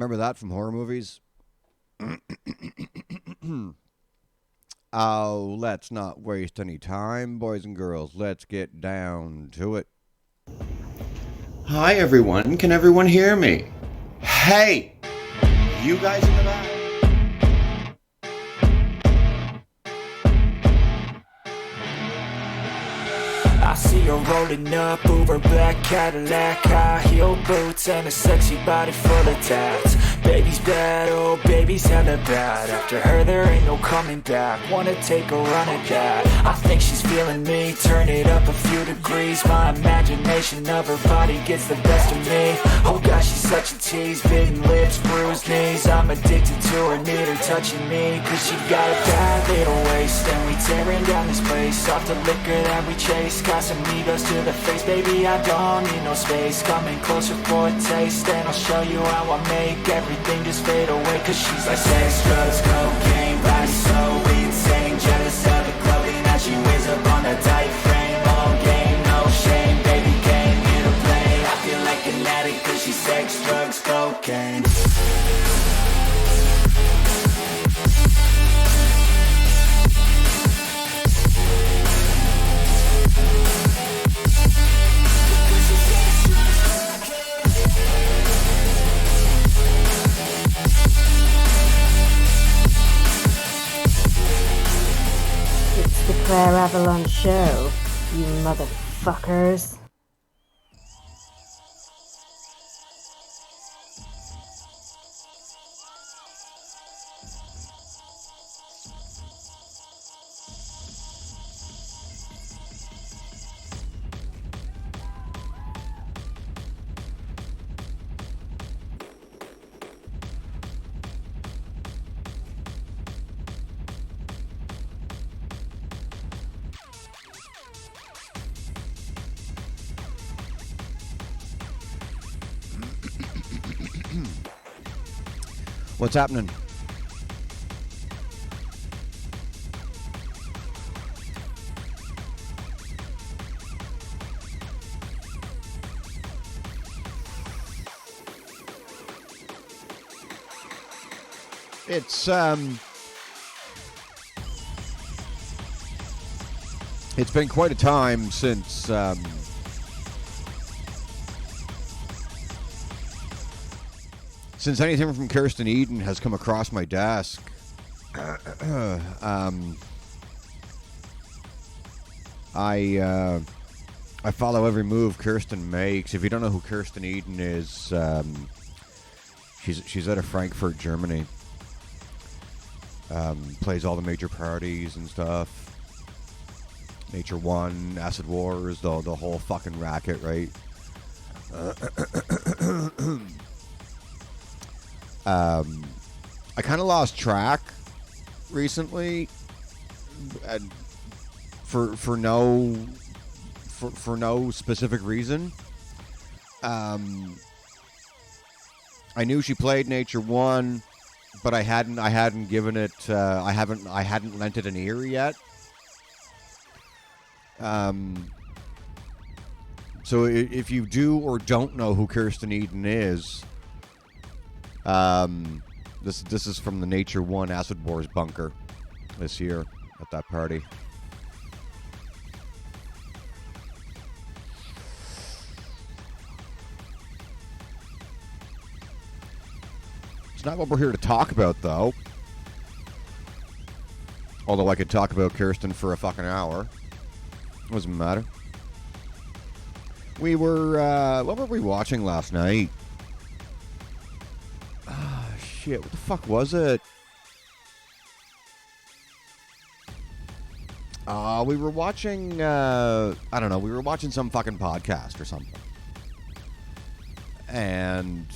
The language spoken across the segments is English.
Remember that from horror movies? Oh, let's not waste any time, boys and girls. Let's get down to it. Hi, everyone. Can everyone hear me? Hey! You guys in the back? I see her rolling up, Uber black Cadillac, high heel boots and a sexy body full of tats. Baby's bad, oh baby's hella bad. After her there ain't no coming back. Wanna take a run at that. I think she's feeling me, turn it up a few degrees. My imagination of her body gets the best of me. Oh gosh, she's such a tease, bitten lips, bruised knees. I'm addicted to her, need her touching me, cause she got a bad little waist. And we tearing down this place, off the liquor that we chase. Casamigos to the face, baby, I don't need no space. Coming closer for a taste, and I'll show you how I make everything just fade away. Cause she's like sex, drugs, cocaine, body so insane. Jealous of the clothing that she wears up on a tight frame. All game, no shame, baby came here to play. I feel like an addict cause she's sex, drugs, cocaine. The Klayre Avalon show, you motherfuckers. What's happening? It's been quite a time since anything from Kerstin Eden has come across my desk. I follow every move Kerstin makes. If you don't know who Kerstin Eden is, she's out of Frankfurt, Germany. Plays all the major parties and stuff. Nature One, Acid Wars, the whole fucking racket, right? I kind of lost track recently, and for no specific reason. I knew she played Nature One, but I hadn't given it. I hadn't lent it an ear yet. So if you do or don't know who Kerstin Eden is, this is from the Nature One Acid Wars bunker this year at that party. It's not what we're here to talk about, though. Although I could talk about Kerstin for a fucking hour. Doesn't matter. We were, what were we watching last night? Ah, shit, what the fuck was it? We were watching, I don't know, we were watching some fucking podcast or something. And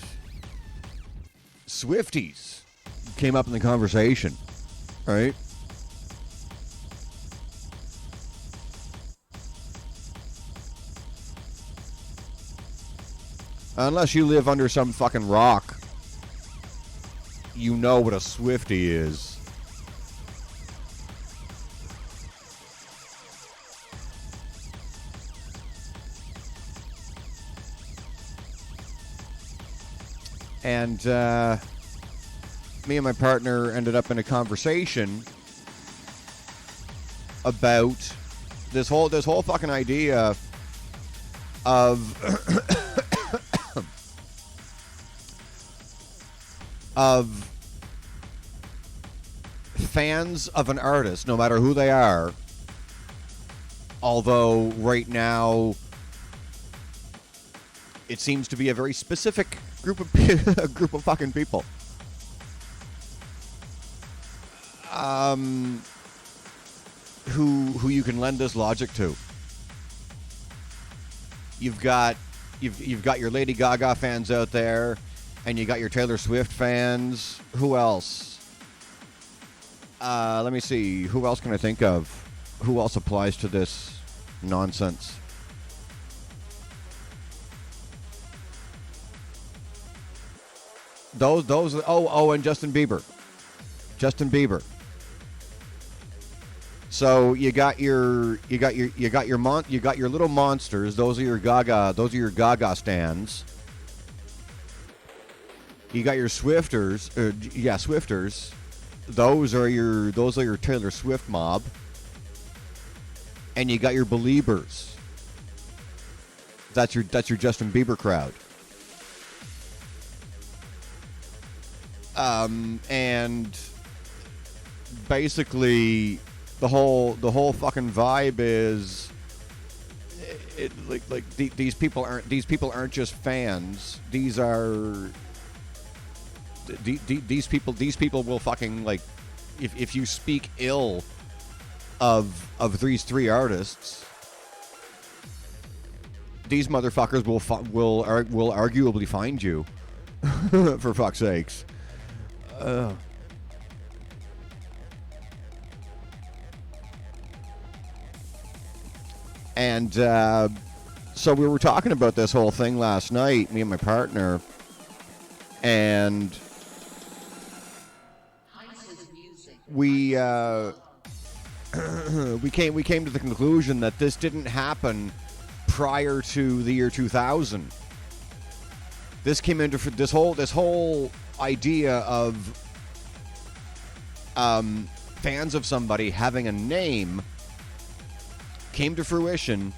Swifties came up in the conversation, right? Unless you live under some fucking rock, you know what a Swiftie is. And me and my partner ended up in a conversation about this whole fucking idea of of fans of an artist, no matter who they are. Although right now it seems to be a very specific group of fucking people. Who you can lend this logic to. You've got your Lady Gaga fans out there, and you got your Taylor Swift fans. Who else? Let me see. Who else can I think of? Who else applies to this nonsense? Those. Oh, and Justin Bieber. So you got your little monsters. Those are your Gaga stands. You got your Swifters. Swifters. Those are your Taylor Swift mob. And you got your Beliebers. That's your Justin Bieber crowd. And basically the whole fucking vibe is these people aren't just fans. These people will fucking, like, if you speak ill of these three artists, these motherfuckers will arguably find you. For fuck's sakes. And so we were talking about this whole thing last night, me and my partner, and we we came to the conclusion that this didn't happen prior to the year 2000. This came into this whole idea of fans of somebody having a name came to fruition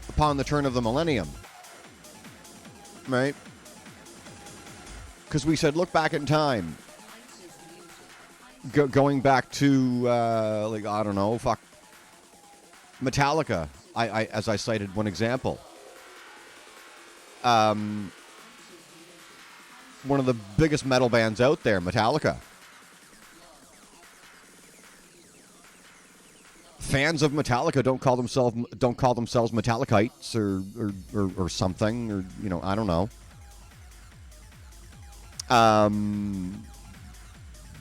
upon the turn of the millennium, right? Because we said, look back in time, going back to I don't know, Metallica. I as I cited one example. One of the biggest metal bands out there, Metallica. Fans of Metallica don't call themselves Metallikites or something, or I don't know.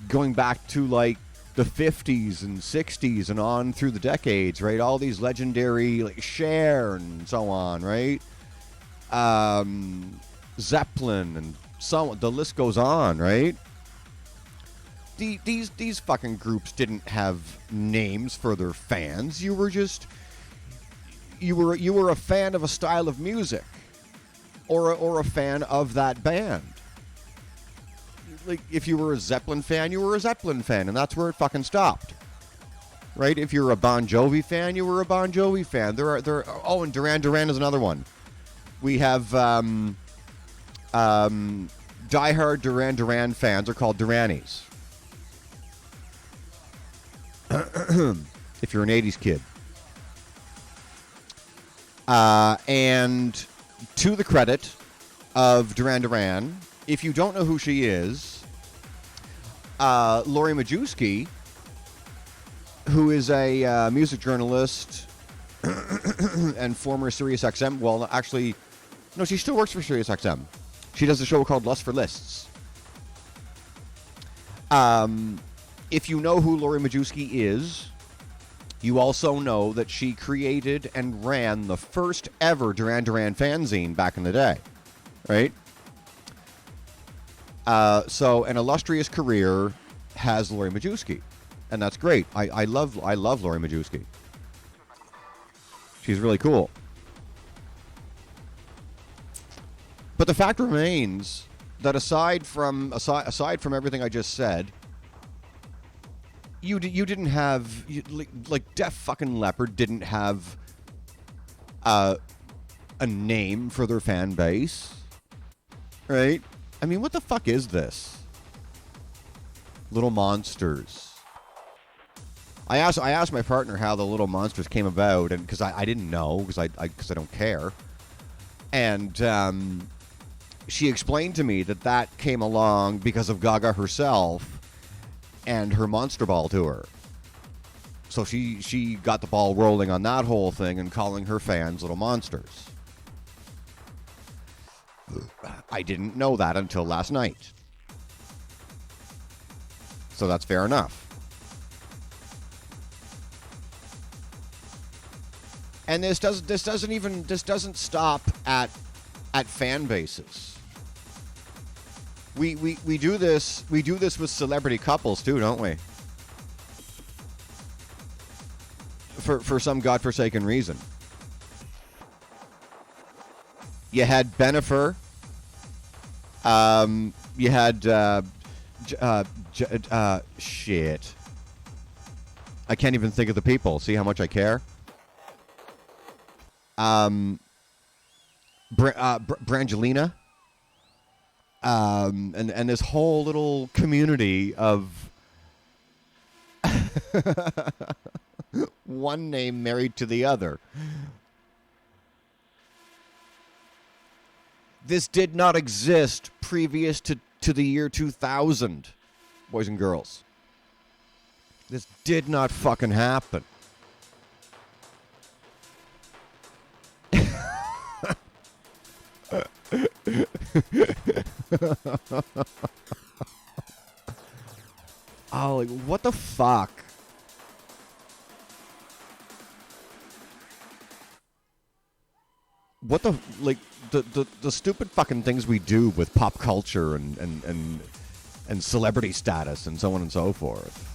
Going back to like the 50s and 60s and on through the decades, right? All these legendary, like Cher and so on, right? Zeppelin and so the list goes on, right? These fucking groups didn't have names for their fans. You were a fan of a style of music, or a fan of that band. Like, if you were a Zeppelin fan, you were a Zeppelin fan, and that's where it fucking stopped. Right? If you're a Bon Jovi fan, you were a Bon Jovi fan. And Duran Duran is another one. We have diehard Duran Duran fans are called Duranis. If you're an 80s kid. And to the credit of Duran Duran, if you don't know who she is, Lori Majewski, who is a music journalist and former SiriusXM, well, actually, no, she still works for SiriusXM. She does a show called Lust for Lists. If you know who Lori Majewski is, you also know that she created and ran the first ever Duran Duran fanzine back in the day, right? So an illustrious career has Lori Majewski, and that's great. I love Lori Majewski. She's really cool. But the fact remains that aside from everything I just said, you didn't have like Def fucking Leppard didn't have a name for their fan base, right? I mean, what the fuck is this? Little Monsters. I asked my partner how the Little Monsters came about, and because I didn't know, because I don't care, and she explained to me that came along because of Gaga herself and her Monster Ball tour. So she got the ball rolling on that whole thing and calling her fans Little Monsters. I didn't know that until last night. So that's fair enough. And this doesn't stop at fan bases. We do this with celebrity couples too, don't we? For some godforsaken reason. You had Bennifer. You had shit. I can't even think of the people. See how much I care? Brangelina. And this whole little community of one name married to the other. This did not exist previous to the year 2000, boys and girls. This did not fucking happen. Oh, like, what the fuck? What the, like, the stupid fucking things we do with pop culture and celebrity status and so on and so forth.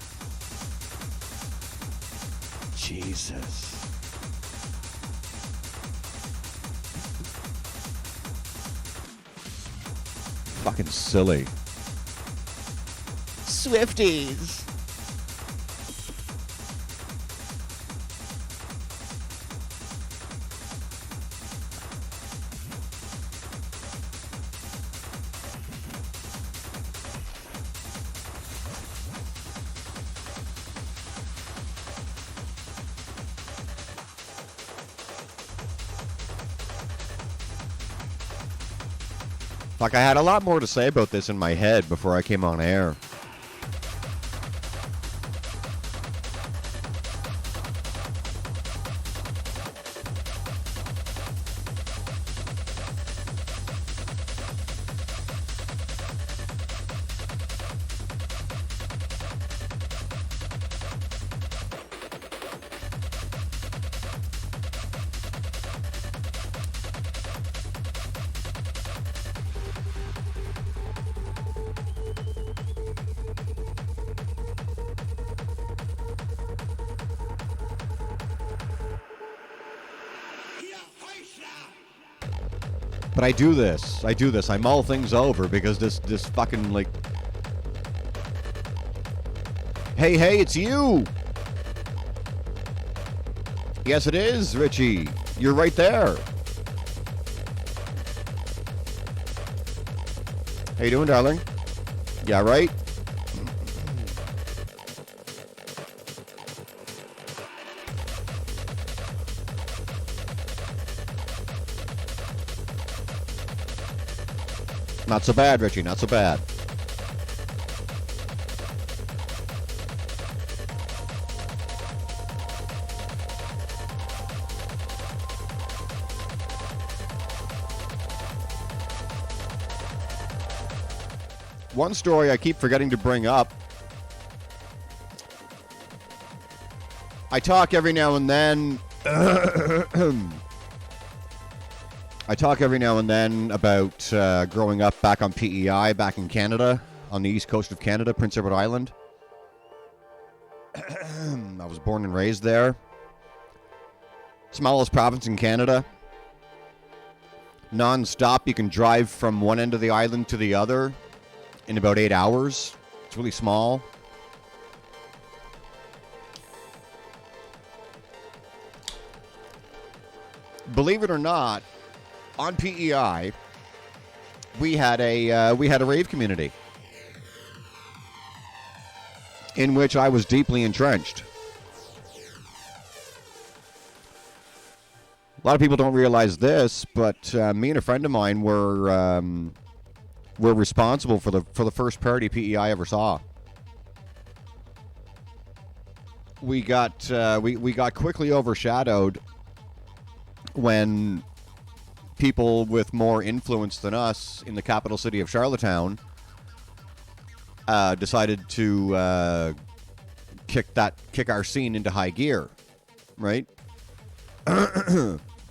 Jesus. Fucking silly. Swifties. Fuck, I had a lot more to say about this in my head before I came on air. But I do this. I mull things over because this fucking, like... Hey, it's you! Yes, it is, Richie. You're right there. How you doing, darling? Yeah, right? Not so bad, Richie, not so bad. One story I keep forgetting to bring up. I talk every now and then about growing up back on PEI, back in Canada, on the east coast of Canada, Prince Edward Island. I was born and raised there. Smallest province in Canada. non-stop. You can drive from one end of the island to the other in about 8 hours. It's really small. Believe it or not, on PEI, we had a rave community in which I was deeply entrenched. A lot of people don't realize this, but me and a friend of mine were responsible for the first party PEI ever saw. We got quickly overshadowed when people with more influence than us in the capital city of Charlottetown decided to kick our scene into high gear, right?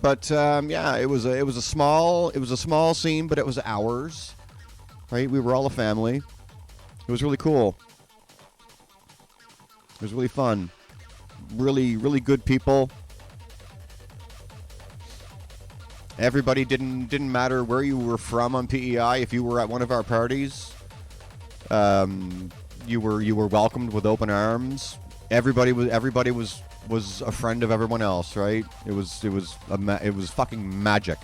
But yeah, it was a small scene, but it was ours, right? We were all a family. It was really cool. It was really fun. Really, really good people. Everybody didn't matter where you were from on PEI. If you were at one of our parties, you were welcomed with open arms. Everybody was a friend of everyone else, right? It was fucking magic.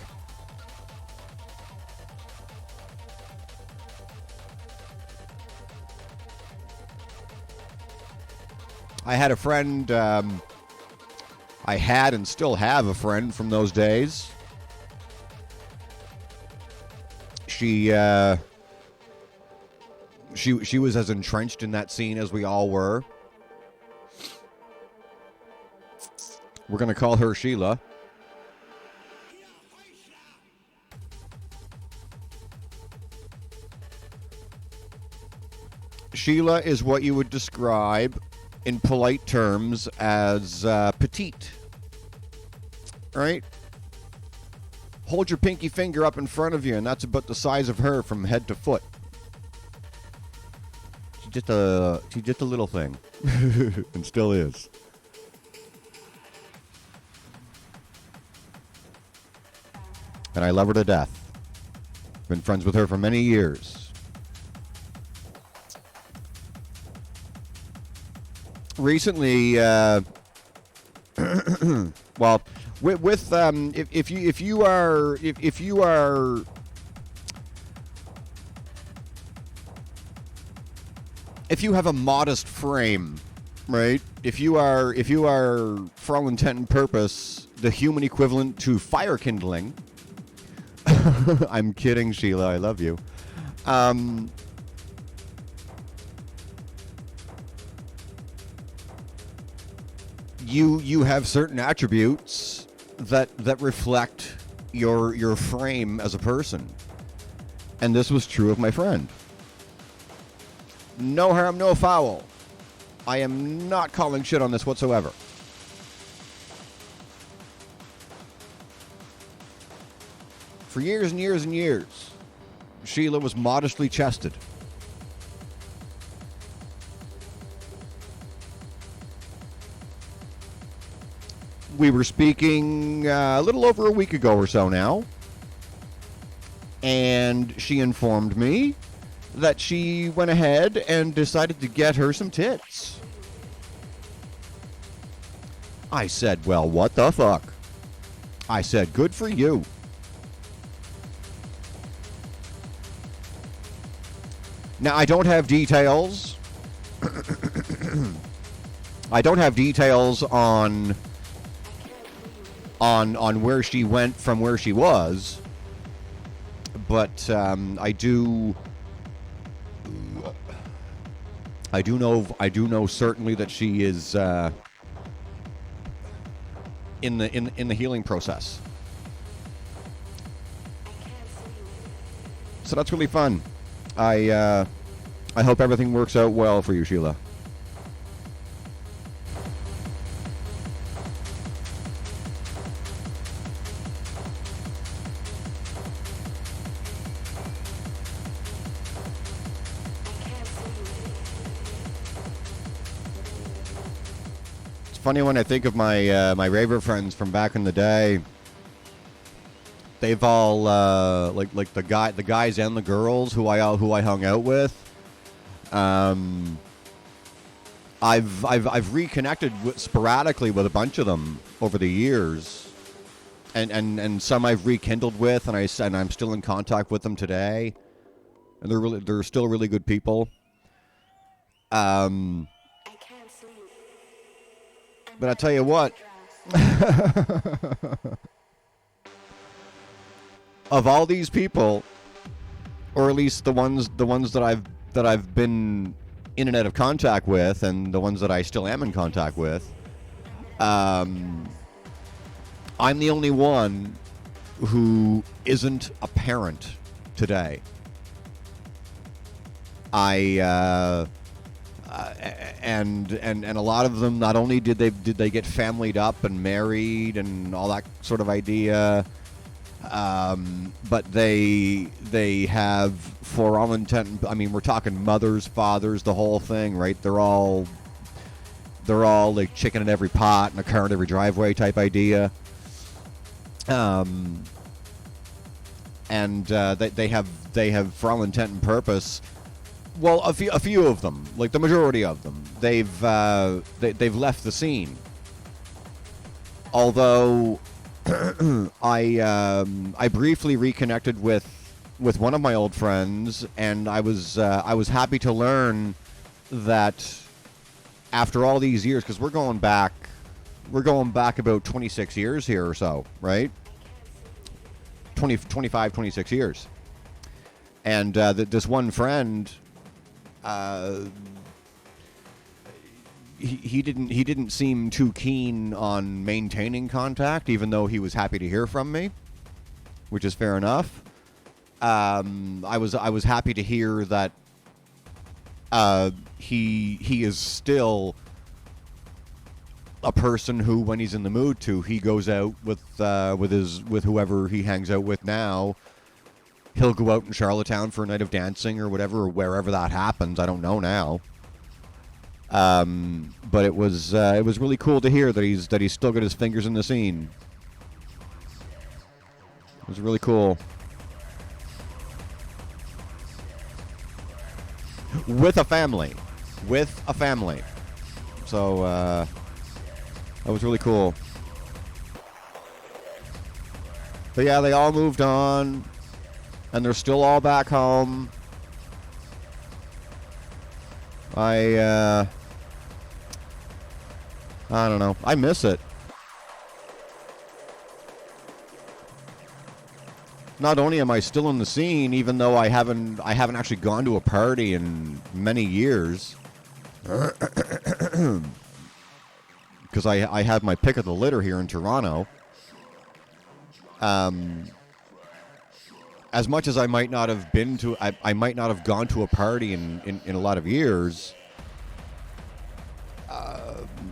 I had a friend. I had and still have a friend from those days. She was as entrenched in that scene as we all were. We're going to call her Sheila. Sheila is what you would describe in polite terms as petite. Right? Hold your pinky finger up in front of you, and that's about the size of her from head to foot. She's just a little thing. And still is. And I love her to death. Been friends with her for many years. Recently, well, with if you have a modest frame, right? If you are for all intent and purpose the human equivalent to fire kindling. I'm kidding, Sheila. I love you. You have certain attributes that reflect your frame as a person, and this was true of my friend. No harm, no foul. I am not calling shit on this whatsoever. For years and years and years, Sheila was modestly chested. We were speaking a little over a week ago or so now, and she informed me that she went ahead and decided to get her some tits. I said, well, what the fuck? I said, good for you. Now, I don't have details. I don't have details on where she went from where she was, but I do know certainly that she is in the healing process. So that's really fun. I hope everything works out well for you, Sheila. It's funny when I think of my my raver friends from back in the day. they've all like the guys and the girls who I hung out with. I've reconnected sporadically with a bunch of them over the years, and some I've rekindled with, and I'm still in contact with them today, and they're still really good people. But I tell you what, of all these people, or at least the ones that I've been in and out of contact with, and the ones that I still am in contact with, I'm the only one who isn't a parent today. And a lot of them, not only did they get familied up and married and all that sort of idea, but they have, for all intent, I mean, we're talking mothers, fathers, the whole thing, right? They're all like chicken in every pot and a car in every driveway type idea. And they have, for all intent and purpose, well, a few of them, like the majority of them, they've left the scene. Although I briefly reconnected with one of my old friends, and I was happy to learn that after all these years, because we're going back about 26 years here or so, right? 25, 26 years. And this one friend, he didn't seem too keen on maintaining contact, even though he was happy to hear from me, which is fair enough. I was happy to hear that he is still a person who, when he's in the mood to, he goes out with whoever he hangs out with now. He'll go out in Charlottetown for a night of dancing or whatever, or wherever that happens. I don't know now. But it was really cool to hear that he's still got his fingers in the scene. It was really cool. With a family. So that was really cool. But yeah, they all moved on, and they're still all back home. I don't know. I miss it. Not only am I still in the scene, even though I haven't actually gone to a party in many years, because I had my pick of the litter here in Toronto. As much as I might not have been to, I might not have gone to a party in a lot of years,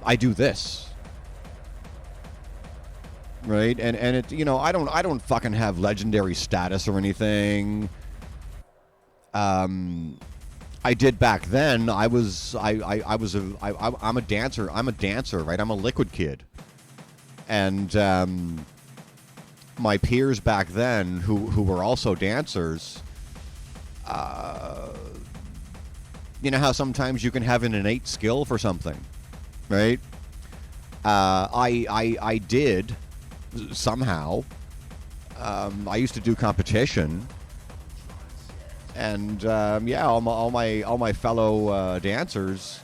I do this, right? And it, I don't fucking have legendary status or anything. I did back then. I'm a dancer. I'm a dancer, right? I'm a liquid kid, and my peers back then, who were also dancers, you know how sometimes you can have an innate skill for something, right? I did somehow. I used to do competition, and yeah, all my fellow dancers.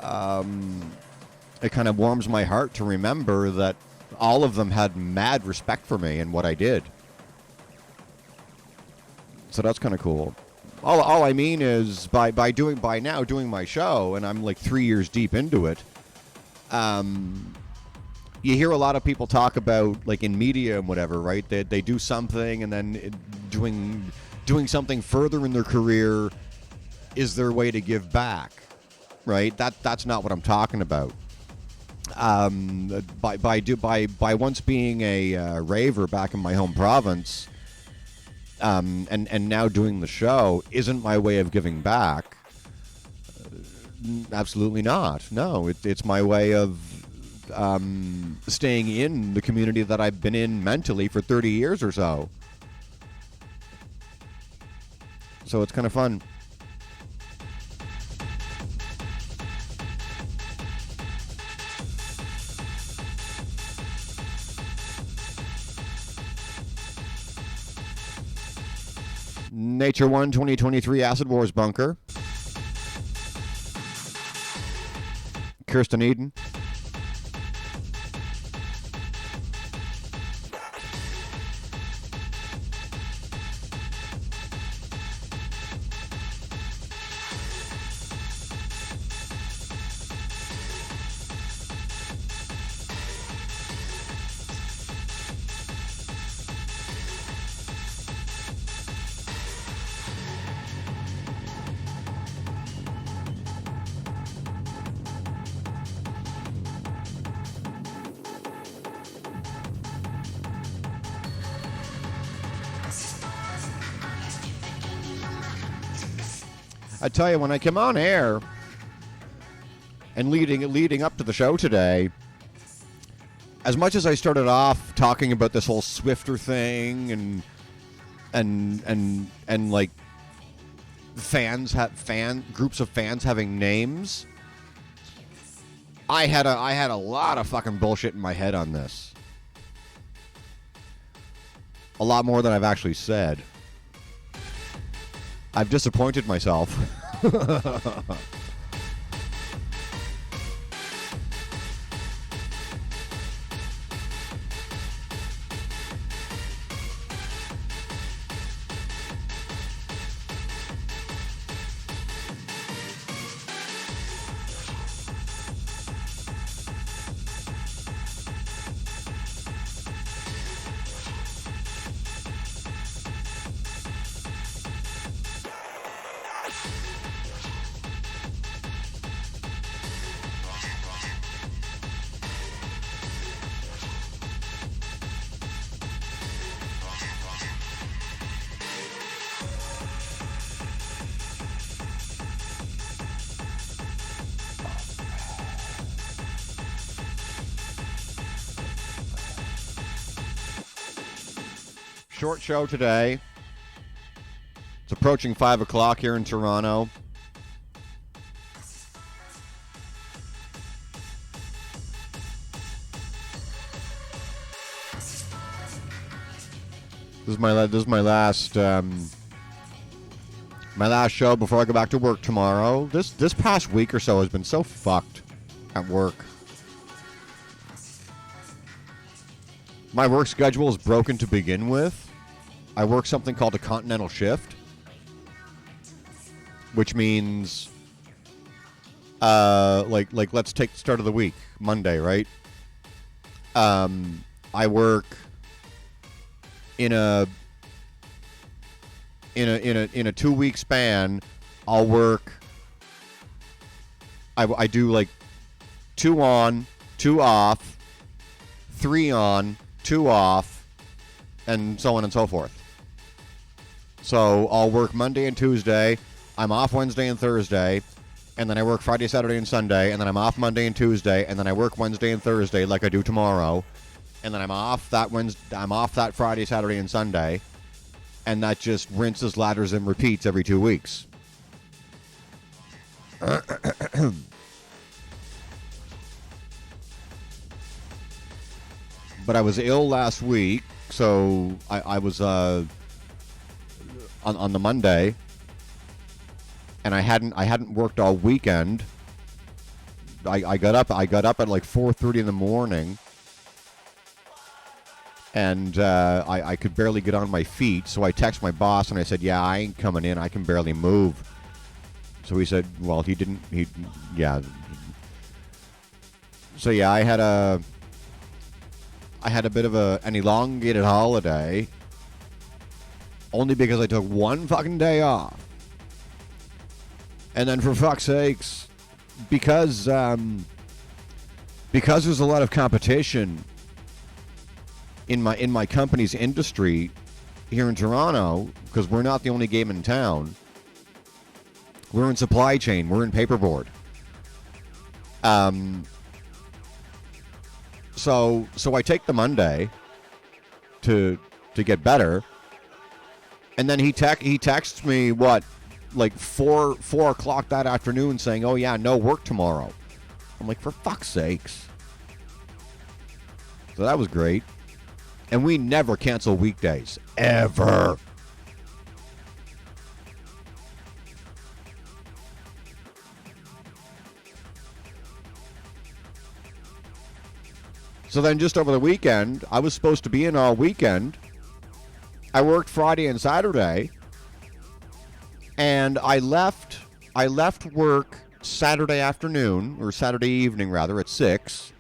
It kind of warms my heart to remember that all of them had mad respect for me and what I did. So that's kind of cool. All I mean is by now doing my show, and I'm like 3 years deep into it. You hear a lot of people talk about, like in media and whatever, right? They do something, and then doing something further in their career is their way to give back, right? That's not what I'm talking about. By once being a raver back in my home province, and now doing the show isn't my way of giving back. Absolutely not. No, it's my way of staying in the community that I've been in mentally for 30 years or so. So it's kind of fun. Nature One 2023 Acid Wars Bunker. Kerstin Eden. I tell you, when I came on air and leading up to the show today, as much as I started off talking about this whole Swifter thing and like groups of fans having names, I had a lot of fucking bullshit in my head on this. A lot more than I've actually said. I've disappointed myself. Short show today. It's approaching 5 o'clock here in Toronto. This is my last show before I go back to work tomorrow. This past week or so has been so fucked at work. My work schedule is broken to begin with. I work something called a continental shift, which means, like let's take the start of the week, Monday, right? I work in a 2-week span. I'll work. I do like 2 on, 2 off, 3 on, 2 off, and so on and so forth. So I'll work Monday and Tuesday, I'm off Wednesday and Thursday, and then I work Friday, Saturday, and Sunday, and then I'm off Monday and Tuesday, and then I work Wednesday and Thursday like I do tomorrow, and then I'm off that Friday, Saturday, and Sunday, and that just rinses, ladders, and repeats every 2 weeks. But I was ill last week, so I was on the Monday, and I hadn't worked all weekend. I got up at like 4:30 in the morning, and I could barely get on my feet. So I texted my boss and I said, "Yeah, I ain't coming in. I can barely move." So he said, "Well, yeah." So yeah, I had a bit of an elongated holiday, only because I took one fucking day off. And then for fuck's sakes, because there's a lot of competition in my company's industry here in Toronto, because we're not the only game in town. We're in supply chain, we're in paperboard. So I take the Monday to get better, and then he texts me like 4 o'clock that afternoon saying, "Oh yeah, no work tomorrow." I'm like, for fuck's sakes. So that was great. And we never cancel weekdays. Ever. So then just over the weekend, I was supposed to be in all weekend. I worked Friday and Saturday. And I left work Saturday afternoon, or Saturday evening rather, at 6.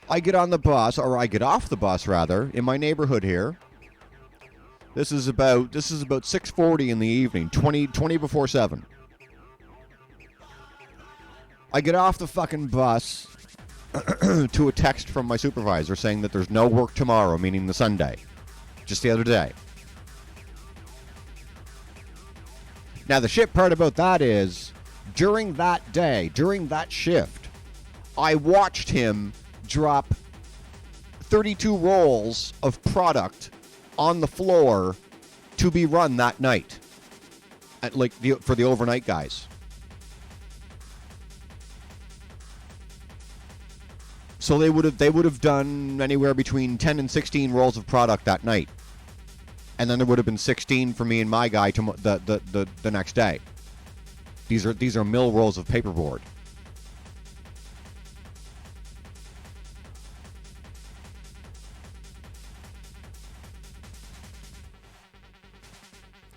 I get on the bus, or I get off the bus rather, in my neighborhood here. This is about 6:40 in the evening, 20 before 7. I get off the fucking bus to a text from my supervisor saying that there's no work tomorrow, meaning the Sunday. Just the other day. Now, the shit part about that is, during that day, during that shift, I watched him drop 32 rolls of product on the floor to be run that night, for the overnight guys. So they would have done anywhere between 10 and 16 rolls of product that night. And then there would have been 16 for me and my guy the next day. These are mill rolls of paperboard.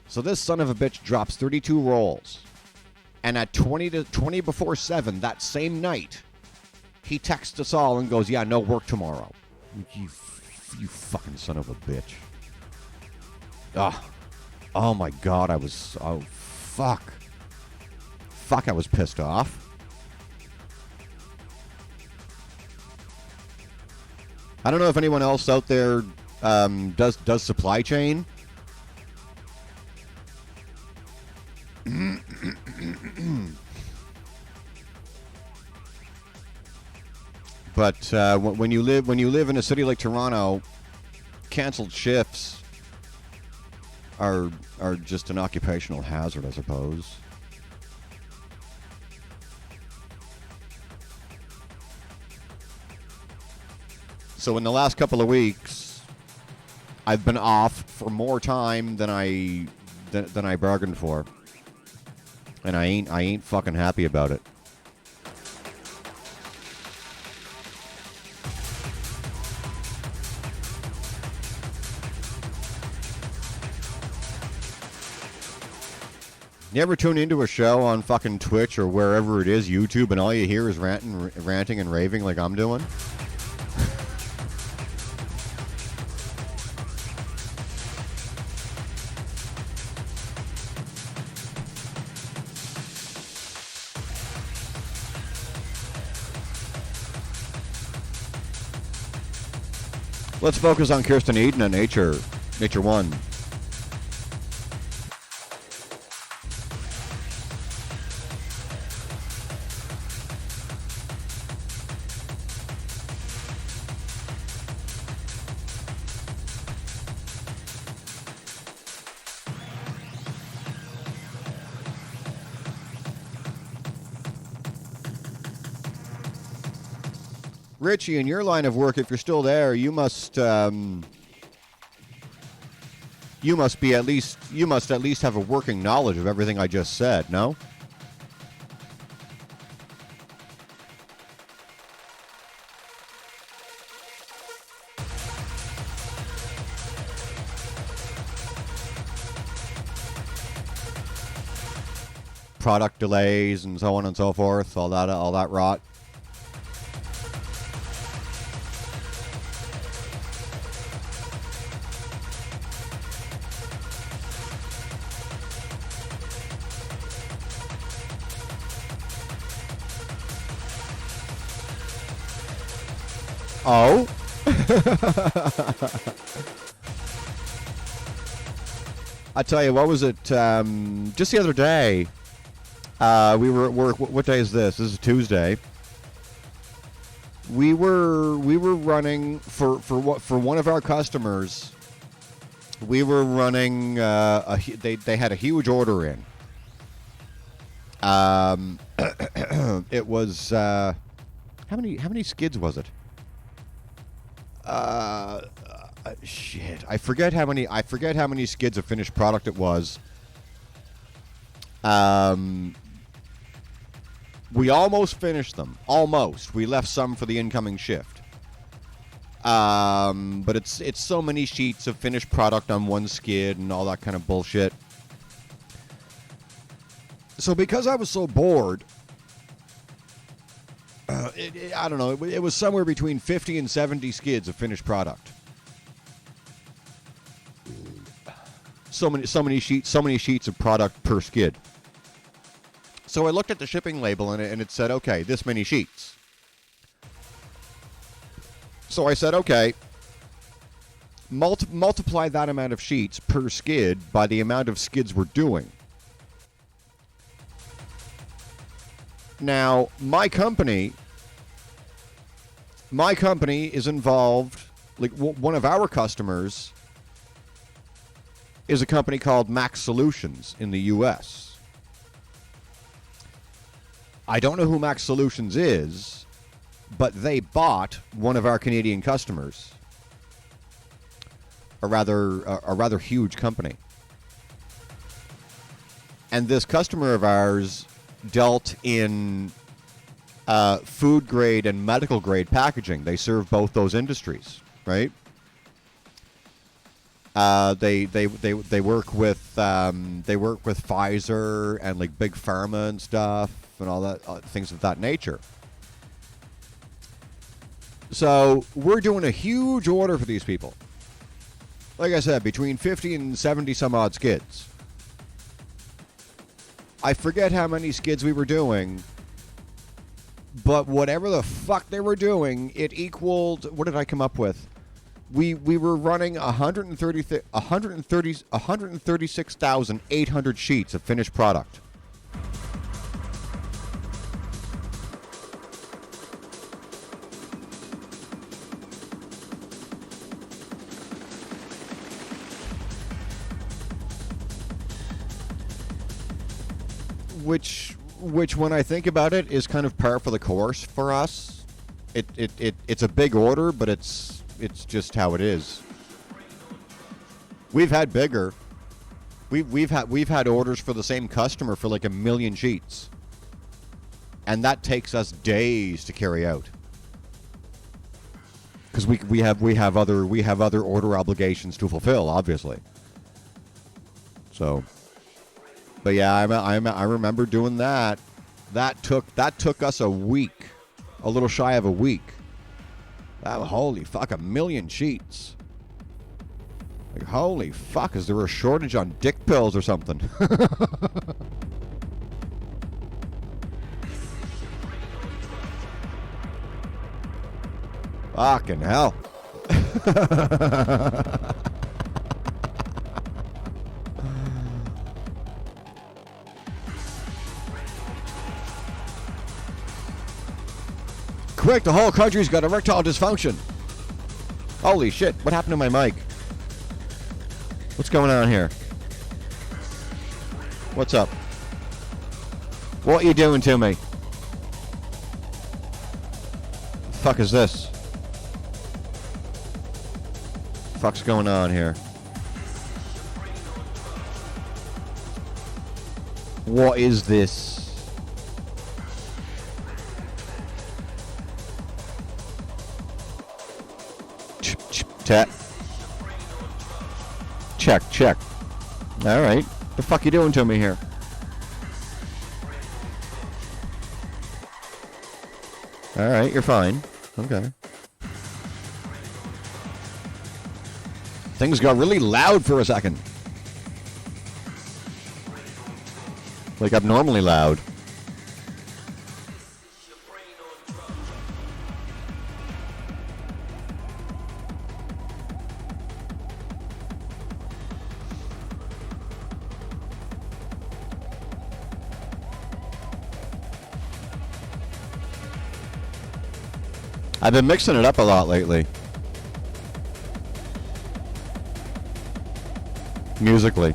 So this son of a bitch drops 32 rolls. And at 20 before 7 that same night, he texts us all and goes, "Yeah, no work tomorrow." You fucking son of a bitch. Oh my God, I was pissed off. I don't know if anyone else out there does supply chain. But when you live in a city like Toronto, canceled shifts are just an occupational hazard, I suppose. So in the last couple of weeks, I've been off for more time than I bargained for, and I ain't fucking happy about it. You ever tune into a show on fucking Twitch or wherever it is, YouTube, and all you hear is ranting and raving like I'm doing? Let's focus on Kerstin Eden and Nature 1. Richie, in your line of work, if you're still there, you must at least have a working knowledge of everything I just said, no? Product delays and so on and so forth, all that rot. Oh? I tell you, what was it? Just the other day, we were at work. What day is this? This is Tuesday. we were running for one of our customers. We were running. They had a huge order in. It was how many skids was it? Shit, I forget how many skids of finished product it was. We almost finished them. Almost. We left some for the incoming shift. But it's so many sheets of finished product on one skid and all that kind of bullshit. So because I was so bored, I don't know, it was somewhere between 50 and 70 skids of finished product. So many sheets of product per skid. So I looked at the shipping label and it said, okay, this many sheets. So I said, okay, multiply that amount of sheets per skid by the amount of skids we're doing. Now, my company is involved, like one of our customers is a company called Max Solutions in the U.S. I don't know who Max Solutions is, but they bought one of our Canadian customers, a rather huge company. And this customer of ours dealt in food grade and medical grade packaging. They serve both those industries, right? They work with Pfizer and like big pharma and stuff and all that things of that nature. So we're doing a huge order for these people. Like I said, between 50 and 70 some odd skids. I forget how many skids we were doing, but whatever the fuck they were doing, it equaled, what did I come up with? We were running 136,800 sheets of finished product. Which when I think about it is kind of par for the course for us. It's a big order, but it's just how it is. We've had bigger. We've had orders for the same customer for like 1 million sheets, and that takes us days to carry out because we have other order obligations to fulfill, obviously. So. But yeah, I remember doing that. That took us a week, a little shy of a week. Holy fuck, 1 million sheets. Like, holy fuck, is there a shortage on dick pills or something? Fucking hell. Quick, the whole country's got erectile dysfunction. Holy shit, what happened to my mic? What's going on here? What's up? What are you doing to me? The fuck is this? The fuck's going on here? What is this? Check. All right. The fuck you doing to me here? All right, you're fine. Okay. Things got really loud for a second. Like abnormally loud. I've been mixing it up a lot lately. Musically.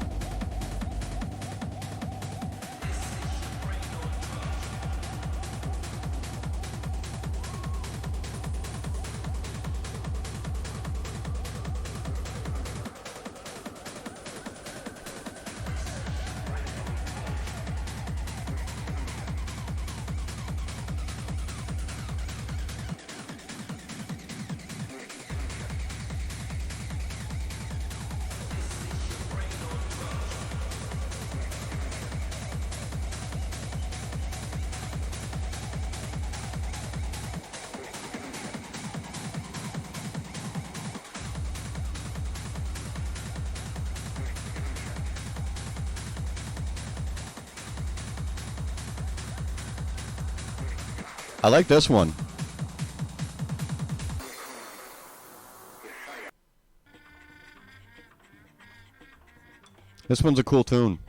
I like this one. This one's a cool tune.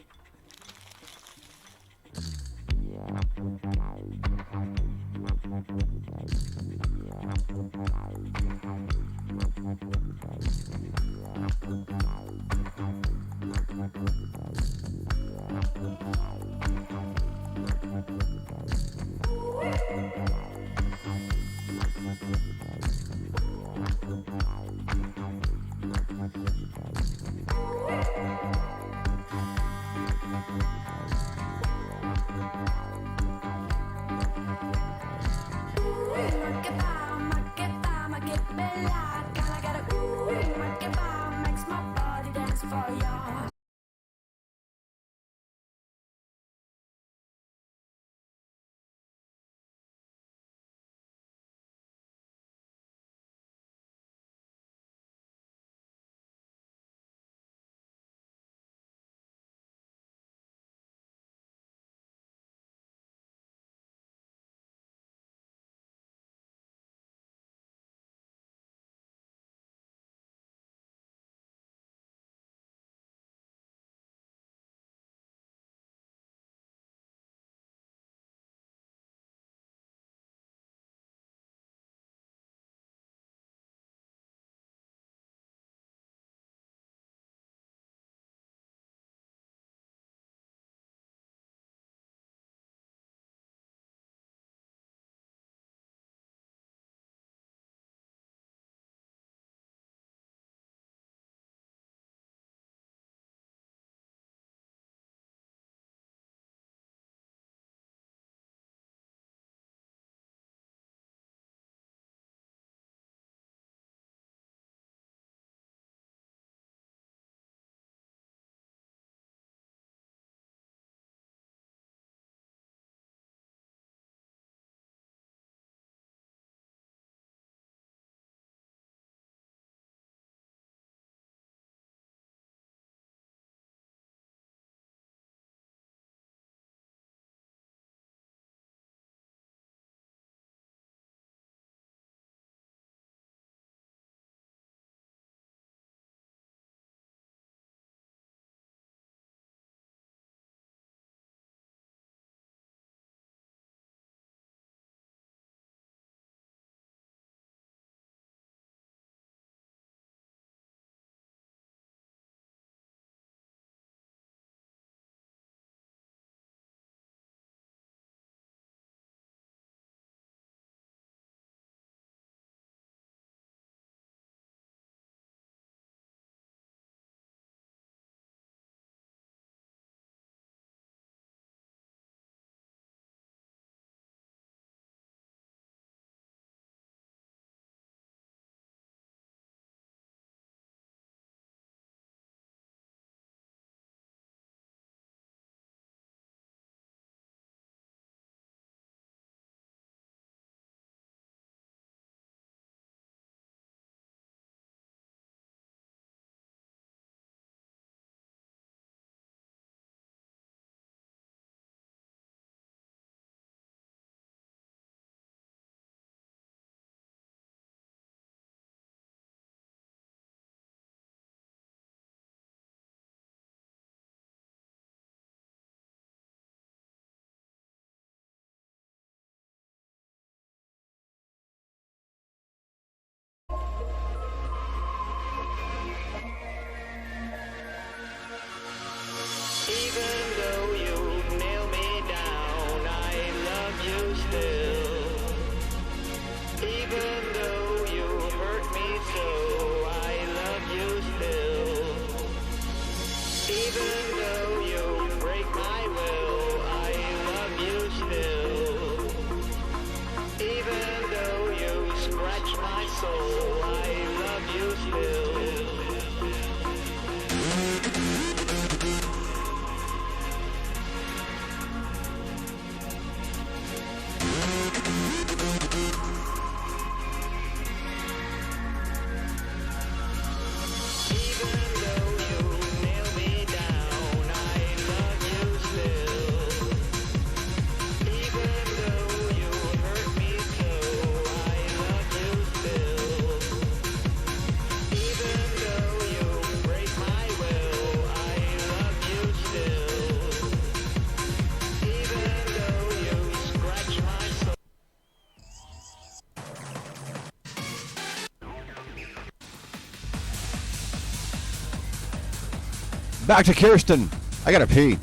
For y'all. soul. I love you still. Back to Kerstin. I gotta pee.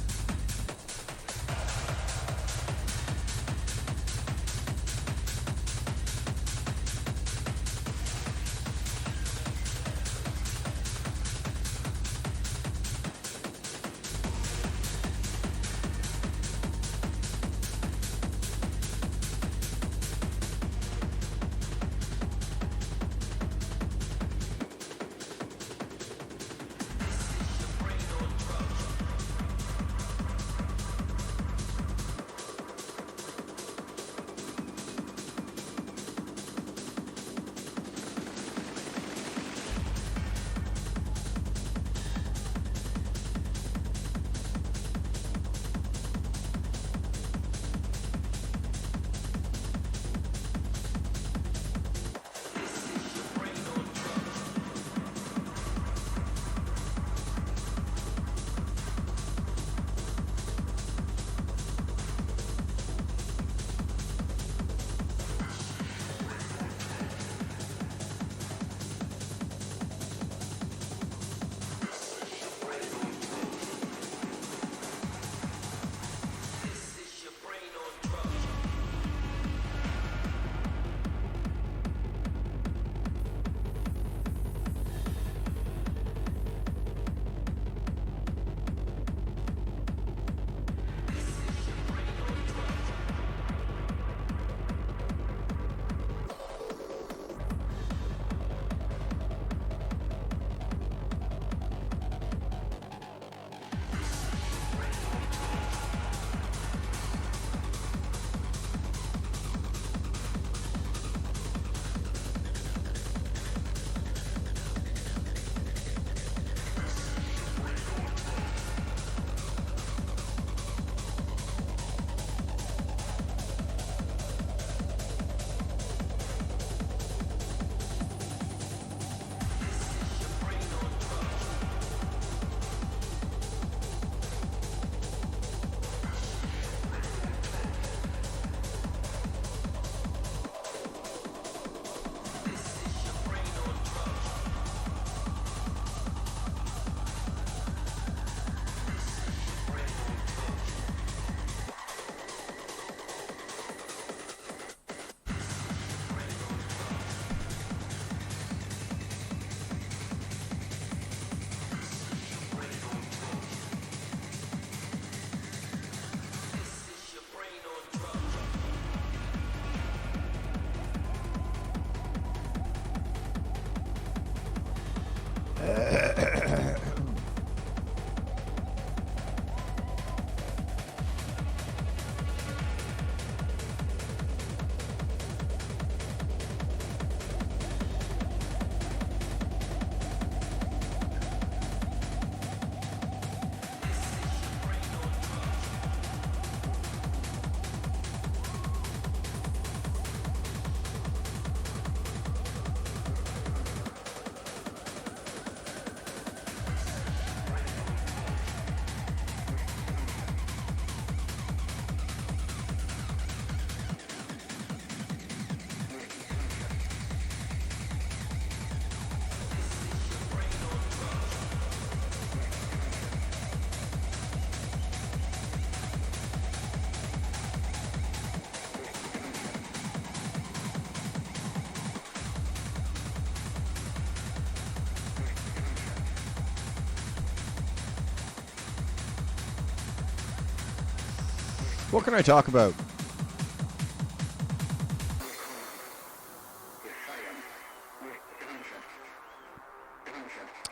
What can I talk about?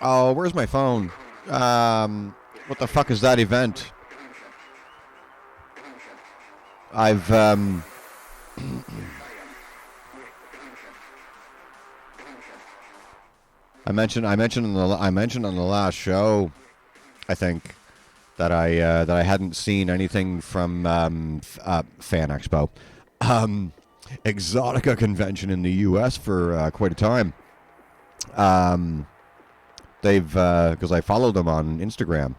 Oh, where's my phone? What the fuck is that event? I've I mentioned on the last show, I think, that I hadn't seen anything from Fan Expo, Exotica convention in the U.S. for quite a time. They've because I follow them on Instagram.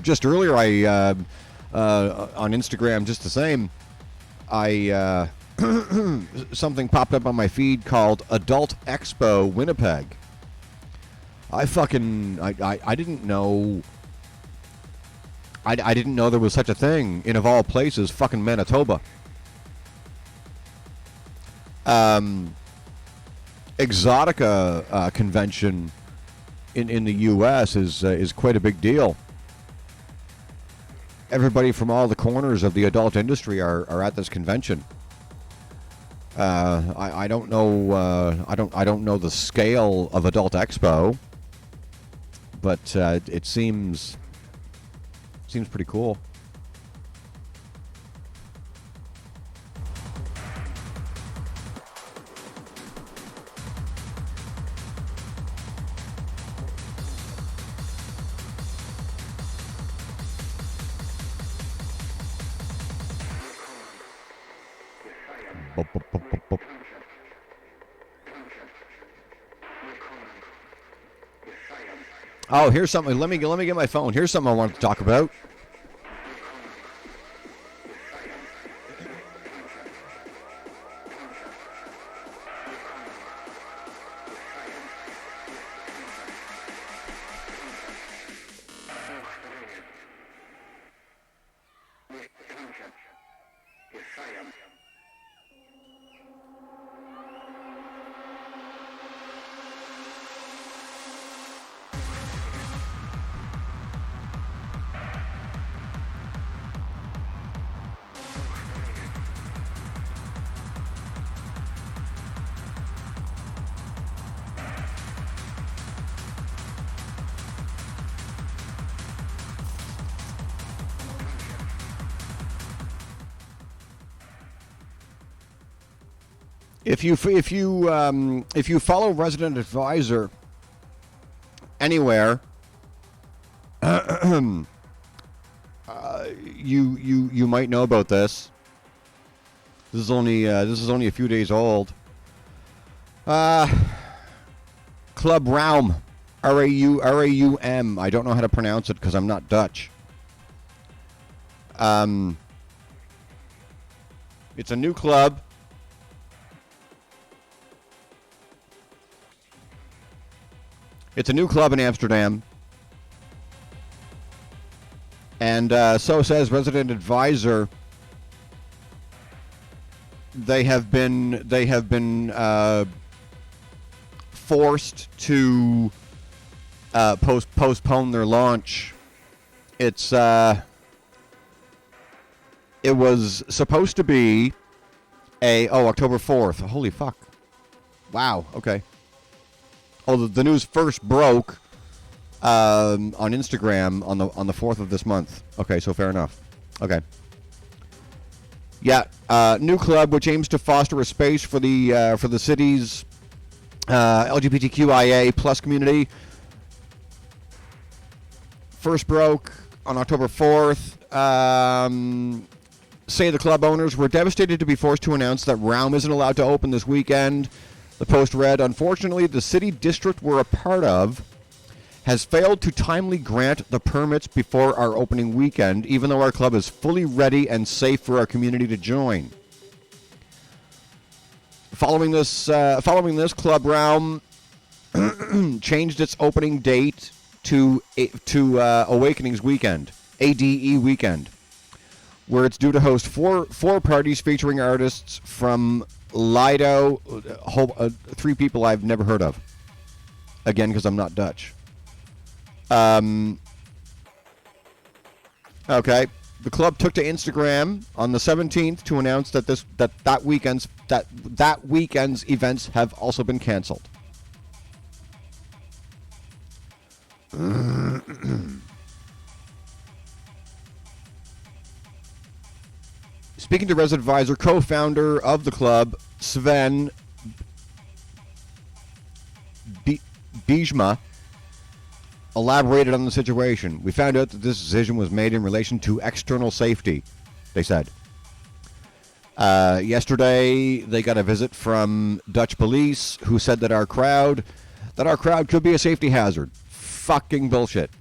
Just earlier, I on Instagram, just the same, I something popped up on my feed called Adult Expo Winnipeg. I didn't know. I didn't know there was such a thing in, of all places, fucking Manitoba. Exotica convention in the U.S. is quite a big deal. Everybody from all the corners of the adult industry are at this convention. I don't know. I don't know the scale of Adult Expo, but it seems pretty cool. Oh, here's something. Let me get my phone. Here's something I wanted to talk about. If you follow Resident Advisor anywhere, you might know about this. This is only a few days old. Club Raum, R-A-U-M. I don't know how to pronounce it because I'm not Dutch. It's a new club. It's a new club in Amsterdam, and so says Resident Advisor. They have been forced to postpone their launch. It was supposed to be October 4th. Holy fuck! Wow. Okay. Oh, the news first broke on Instagram on the 4th of this month. Okay, so fair enough. Okay. Yeah, new club which aims to foster a space for the city's LGBTQIA plus community. First broke on October 4th. Say the club owners were devastated to be forced to announce that Raum isn't allowed to open this weekend. The post read, unfortunately, the city district we're a part of has failed to timely grant the permits before our opening weekend, even though our club is fully ready and safe for our community to join. Following this, Club Raum changed its opening date to Awakenings Weekend, ADE Weekend, where it's due to host four parties featuring artists from Lido, 3 people I've never heard of. Again, because I'm not Dutch. Okay. The club took to Instagram on the 17th to announce that that weekend's events have also been canceled. Speaking to Resident Advisor, co-founder of the club, Sven Bijma, elaborated on the situation. We found out that this decision was made in relation to external safety, they said. Yesterday, they got a visit from Dutch police who said that our crowd could be a safety hazard. Fucking bullshit.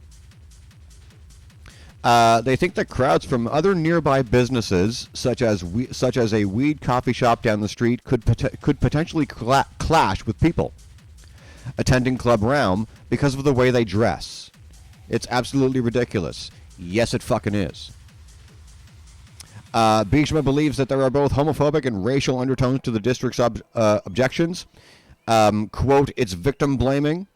They think that crowds from other nearby businesses, such as a weed coffee shop down the street, could potentially clash with people attending Club Realm because of the way they dress. It's absolutely ridiculous. Yes, it fucking is. Bijma believes that there are both homophobic and racial undertones to the district's objections. Quote, it's victim blaming.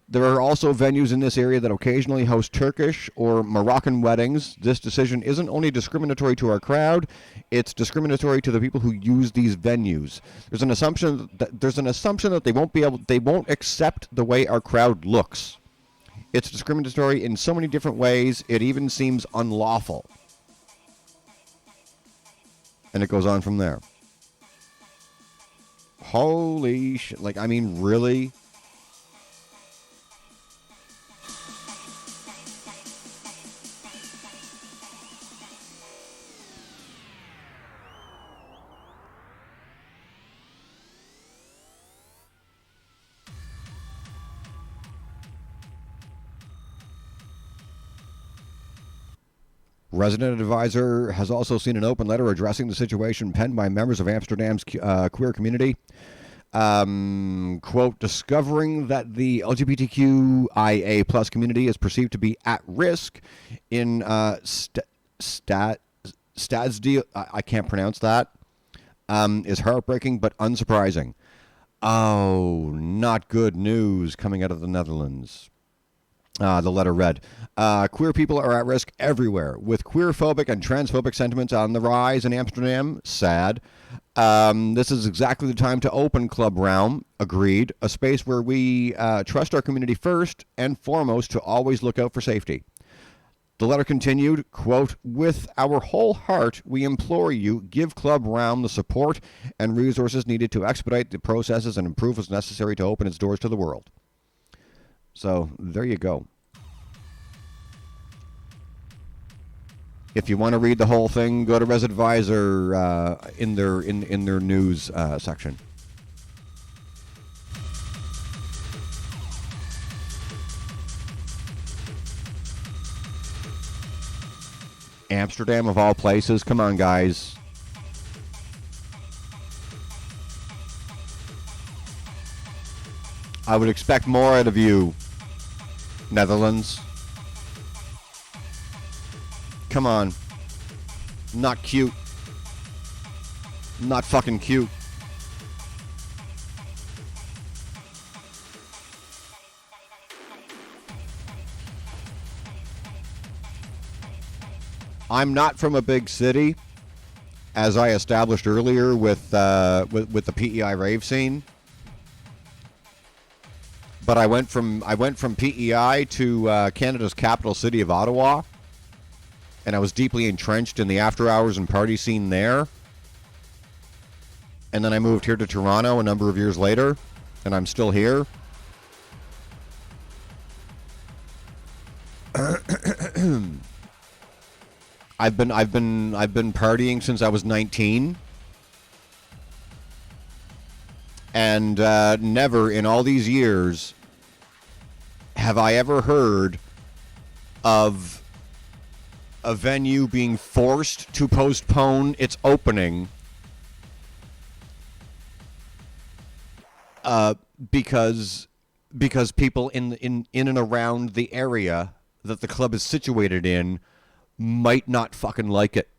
There are also venues in this area that occasionally host Turkish or Moroccan weddings. This decision isn't only discriminatory to our crowd, it's discriminatory to the people who use these venues. There's an assumption that they won't accept the way our crowd looks. It's discriminatory in so many different ways, it even seems unlawful. And it goes on from there. Holy shit. Like, I mean, really? Resident Advisor has also seen an open letter addressing the situation penned by members of Amsterdam's queer community. Quote, discovering that the LGBTQIA plus community is perceived to be at risk in Stadsdeel, I can't pronounce that, is heartbreaking but unsurprising. Oh, not good news coming out of the Netherlands. The letter read, queer people are at risk everywhere, with queerphobic and transphobic sentiments on the rise in Amsterdam. Sad. This is exactly the time to open Club Realm. Agreed. A space where we trust our community first and foremost to always look out for safety. The letter continued, quote, with our whole heart, we implore you, give Club Realm the support and resources needed to expedite the processes and improve as necessary to open its doors to the world. So there you go. If you want to read the whole thing, go to Res Advisor in their news section. Amsterdam of all places. Come on, guys. I would expect more out of you, Netherlands. Come on. Not cute. Not fucking cute. I'm not from a big city, as I established earlier with the PEI rave scene. But I went from PEI to Canada's capital city of Ottawa, and I was deeply entrenched in the after hours and party scene there. And then I moved here to Toronto a number of years later, and I'm still here. I've been partying since I was 19. And never in all these years have I ever heard of a venue being forced to postpone its opening because people in and around the area that the club is situated in might not fucking like it.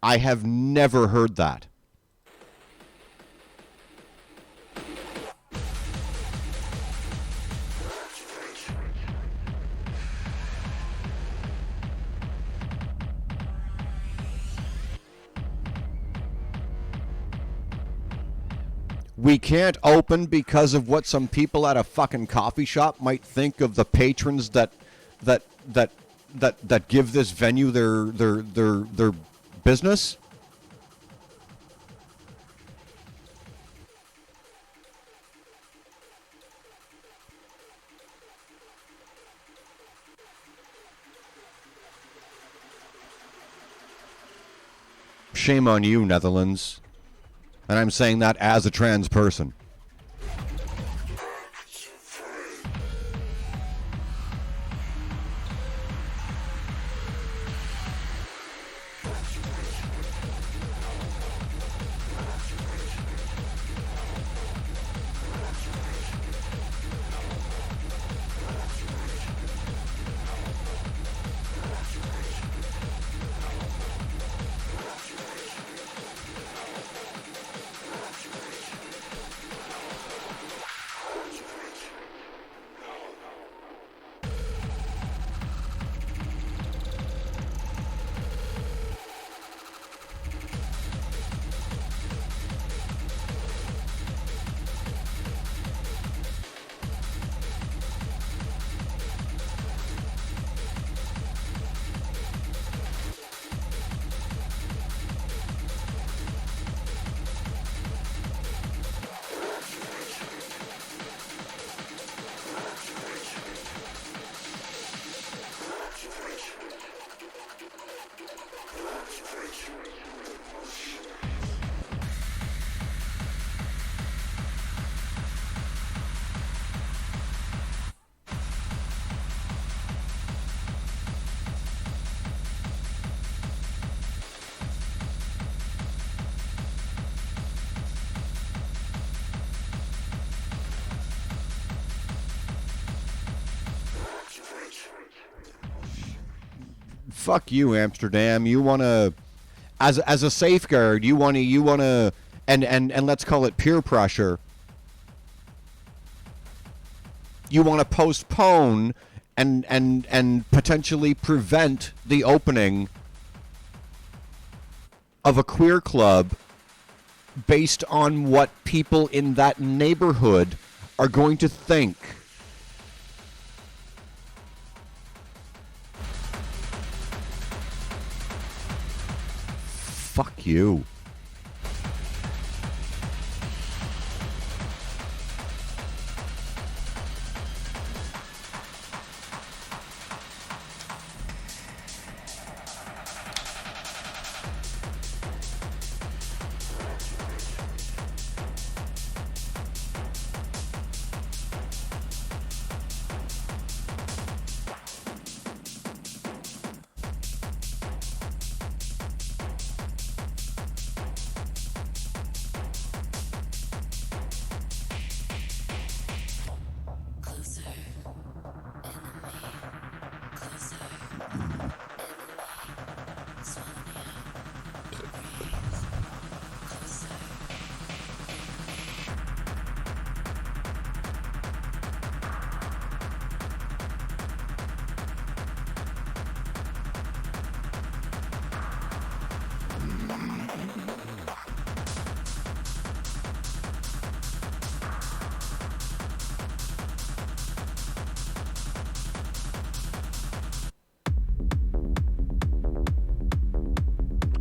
I have never heard that. We can't open because of what some people at a fucking coffee shop might think of the patrons that give this venue their business. Shame on you, Netherlands. And I'm saying that as a trans person. Fuck you, Amsterdam. You want to, as a safeguard, you want to, and let's call it peer pressure. You want to postpone and potentially prevent the opening of a queer club based on what people in that neighborhood are going to think. Fuck you.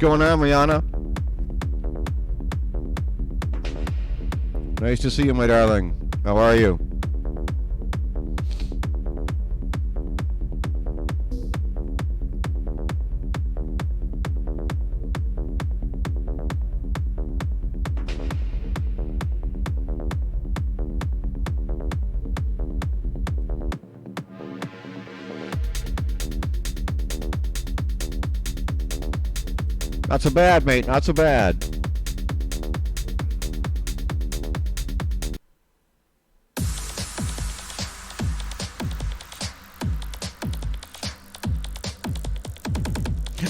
What's going on, Rihanna? Nice to see you, my darling. How are you? Not so bad, mate. Not so bad.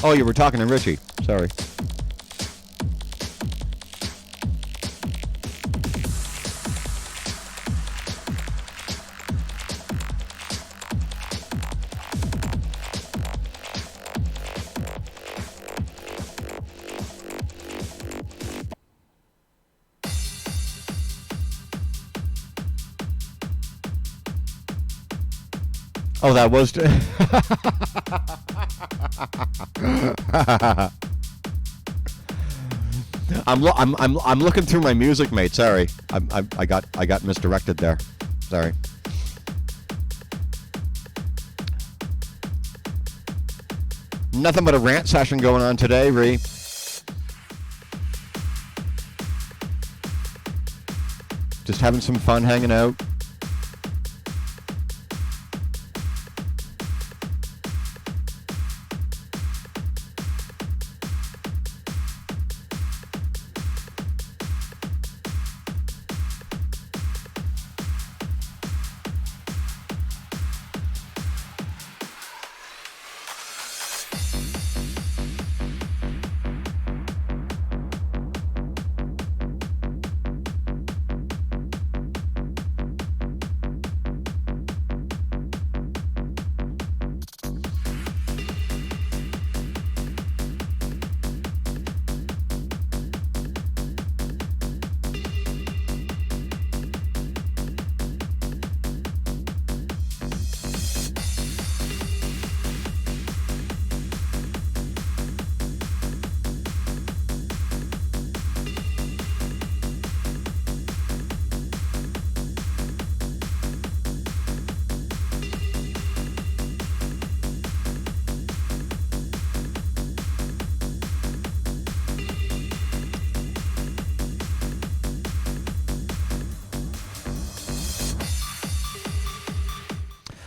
Oh, you were talking to Richie. Sorry. Oh, that was. I'm looking through my music, mate. Sorry, I got misdirected there. Sorry. Nothing but a rant session going on today, Ree. Just having some fun hanging out.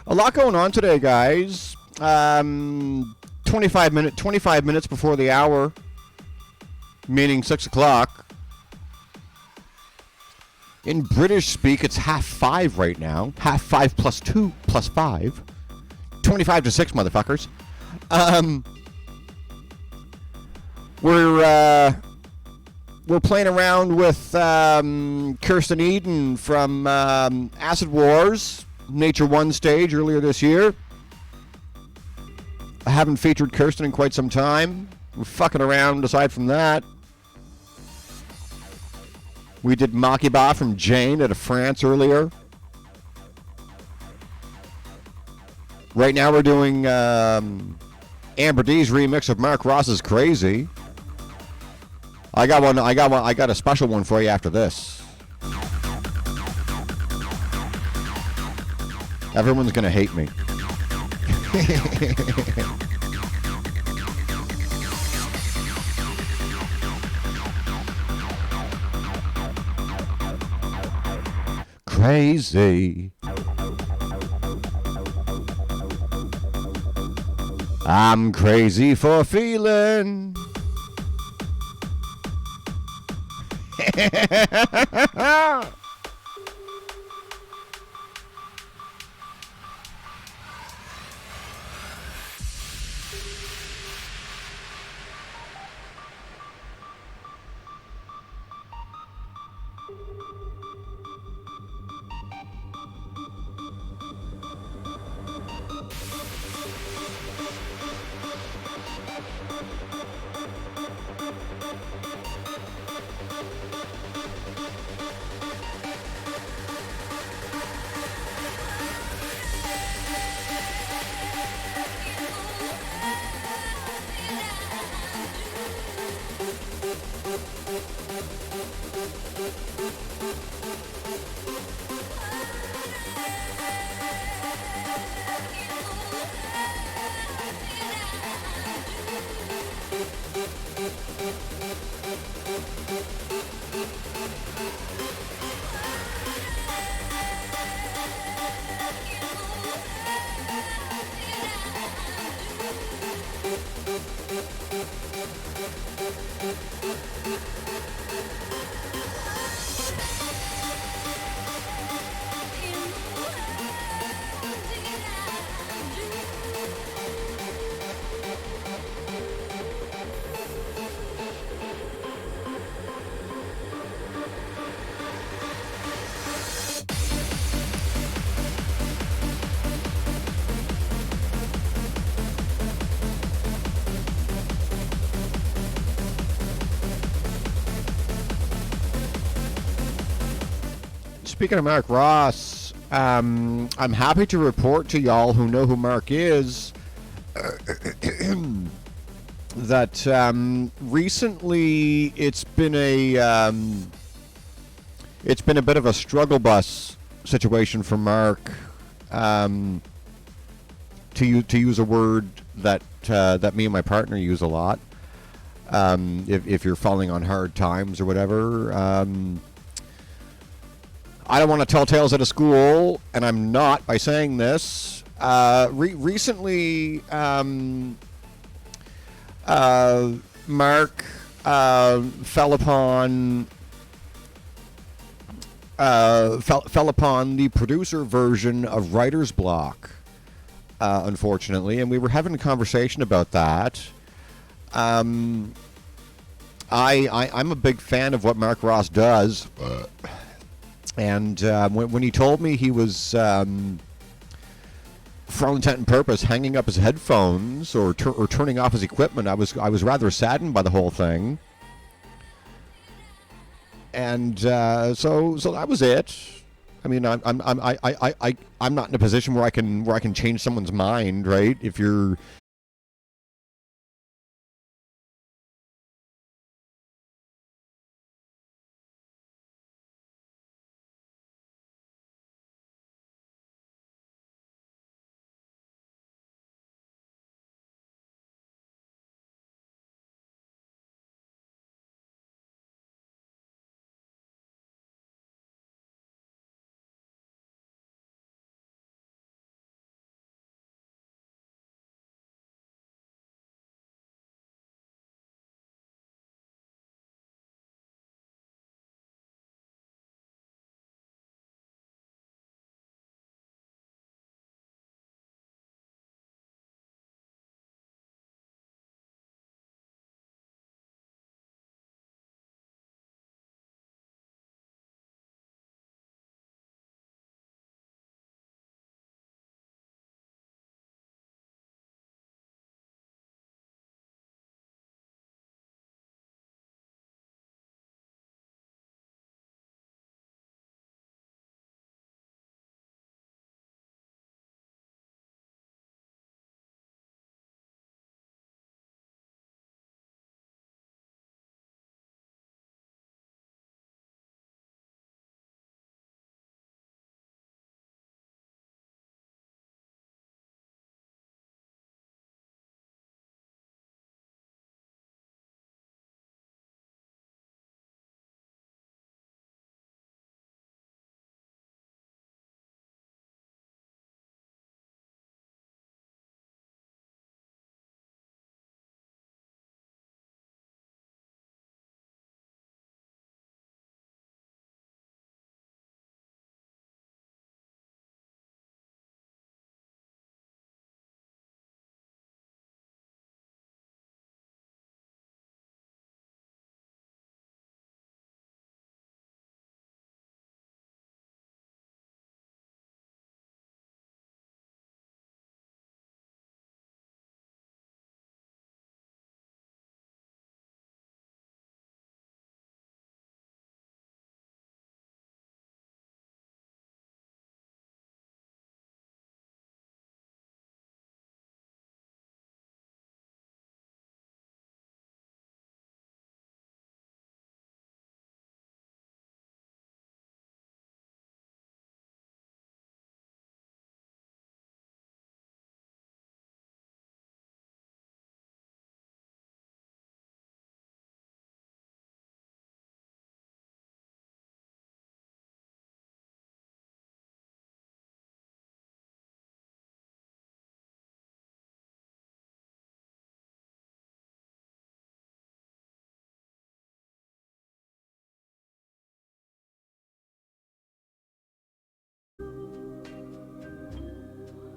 A lot going on today, guys. 25 minutes before the hour, meaning 6 o'clock. In British speak, it's 5:30 right now. 5:30 plus 2 plus 5. 25 to 6, motherfuckers. We're playing around with Kerstin Eden from Acid Wars. Nature One stage earlier this year. I haven't featured Kerstin in quite some time. We're fucking around aside from that. We did Makiba from Jane out of France earlier. Right now we're doing Amber D's remix of Mark Ross's Crazy. I got a special one for you after this. Everyone's gonna hate me. Crazy. I'm crazy for feeling. Speaking of Mark Ross, I'm happy to report to y'all who know who Mark is that recently it's been a bit of a struggle bus situation for Mark. To use a word that me and my partner use a lot. If you're falling on hard times or whatever. I don't want to tell tales out of school, and I'm not by saying this. Recently, Mark fell upon the producer version of Writer's Block, unfortunately, and we were having a conversation about that. I'm a big fan of what Mark Ross does. And when he told me he was, for all intent and purpose, hanging up his headphones or turning off his equipment, I was rather saddened by the whole thing. And so that was it. I mean, I'm not in a position where I can change someone's mind, right? If you're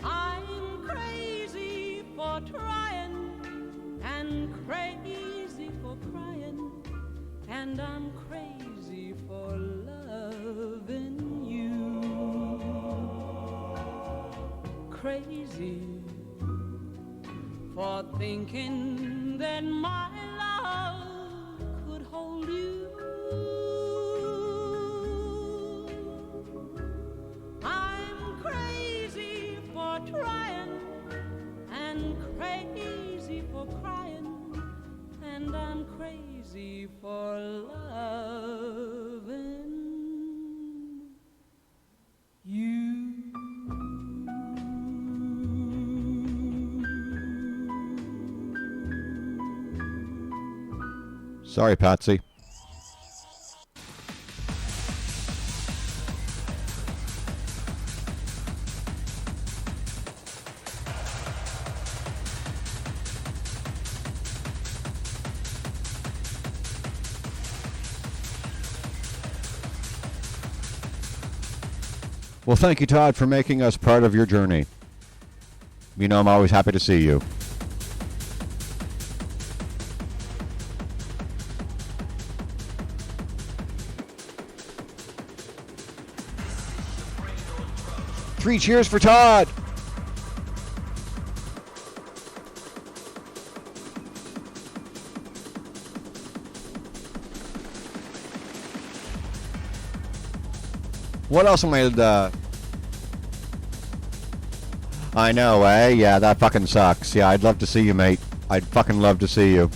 I'm crazy for trying and crazy for crying, and I'm crazy for loving you. Crazy for thinking that my love could hold you. I'm Sorry, Patsy. Well, thank you, Todd, for making us part of your journey. You know I'm always happy to see you. Three cheers for Todd! What else am I know, eh? Yeah, that fucking sucks. Yeah, I'd love to see you, mate. I'd fucking love to see you.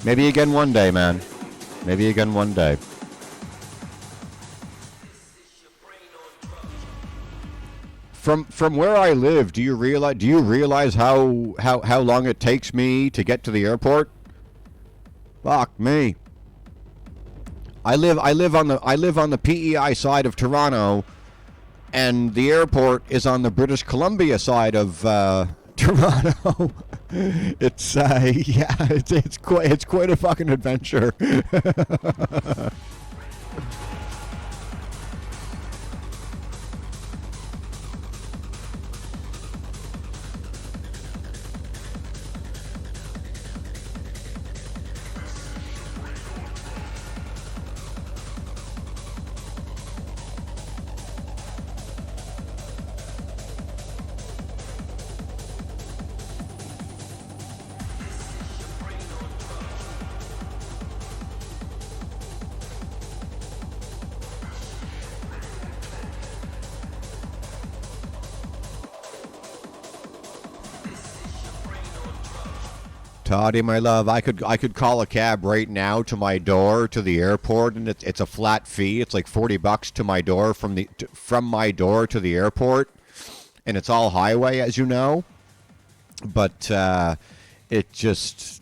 Maybe again one day, man. Maybe again one day. From where I live, do you realize how long it takes me to get to the airport? Fuck me. I live on the PEI side of Toronto, and the airport is on the British Columbia side of Toronto. It's it's quite a fucking adventure. Toddy, my love, I could call a cab right now to my door to the airport, and it's a flat fee. It's like $40 to my door from my door to the airport, and it's all highway, as you know. But it's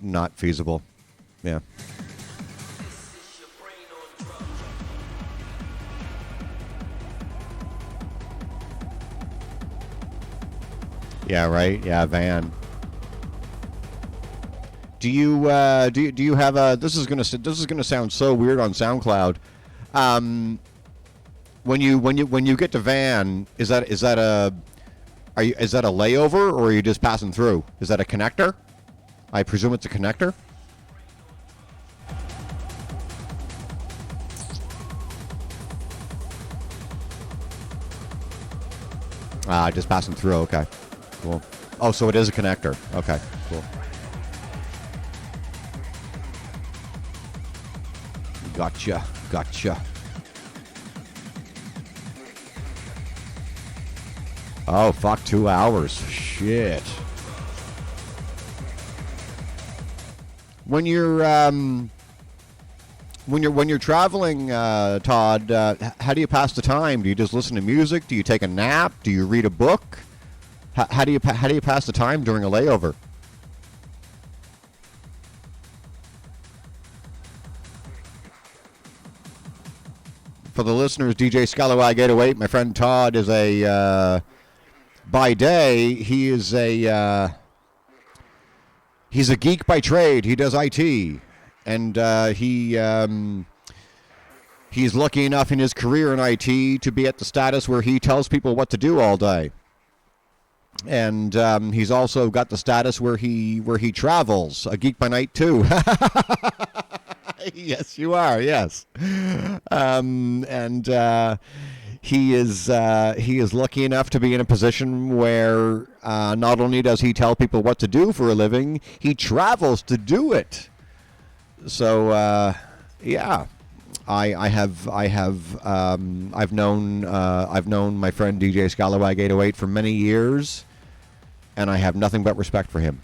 not feasible. Yeah. Yeah, right. Yeah, van. Do you have a? This is gonna sound so weird on SoundCloud. When you get to van, is that a layover, or are you just passing through? Is that a connector? I presume it's a connector. Just passing through. Okay. Cool. Oh, so it is a connector. Okay, cool. Gotcha. Oh, fuck, 2 hours. Shit. When you're traveling, Todd, how do you pass the time? Do you just listen to music? Do you take a nap? Do you read a book? How do you pass the time during a layover? For the listeners, DJ Scallywag 808, my friend Todd is by day, he's a geek by trade. He does IT, and he's lucky enough in his career in IT to be at the status where he tells people what to do all day. And he's also got the status where he travels, a geek by night too. Yes, you are. Yes, and he is lucky enough to be in a position where not only does he tell people what to do for a living, he travels to do it. So yeah, I've known my friend DJ Scalawag 808 for many years, and I have nothing but respect for him.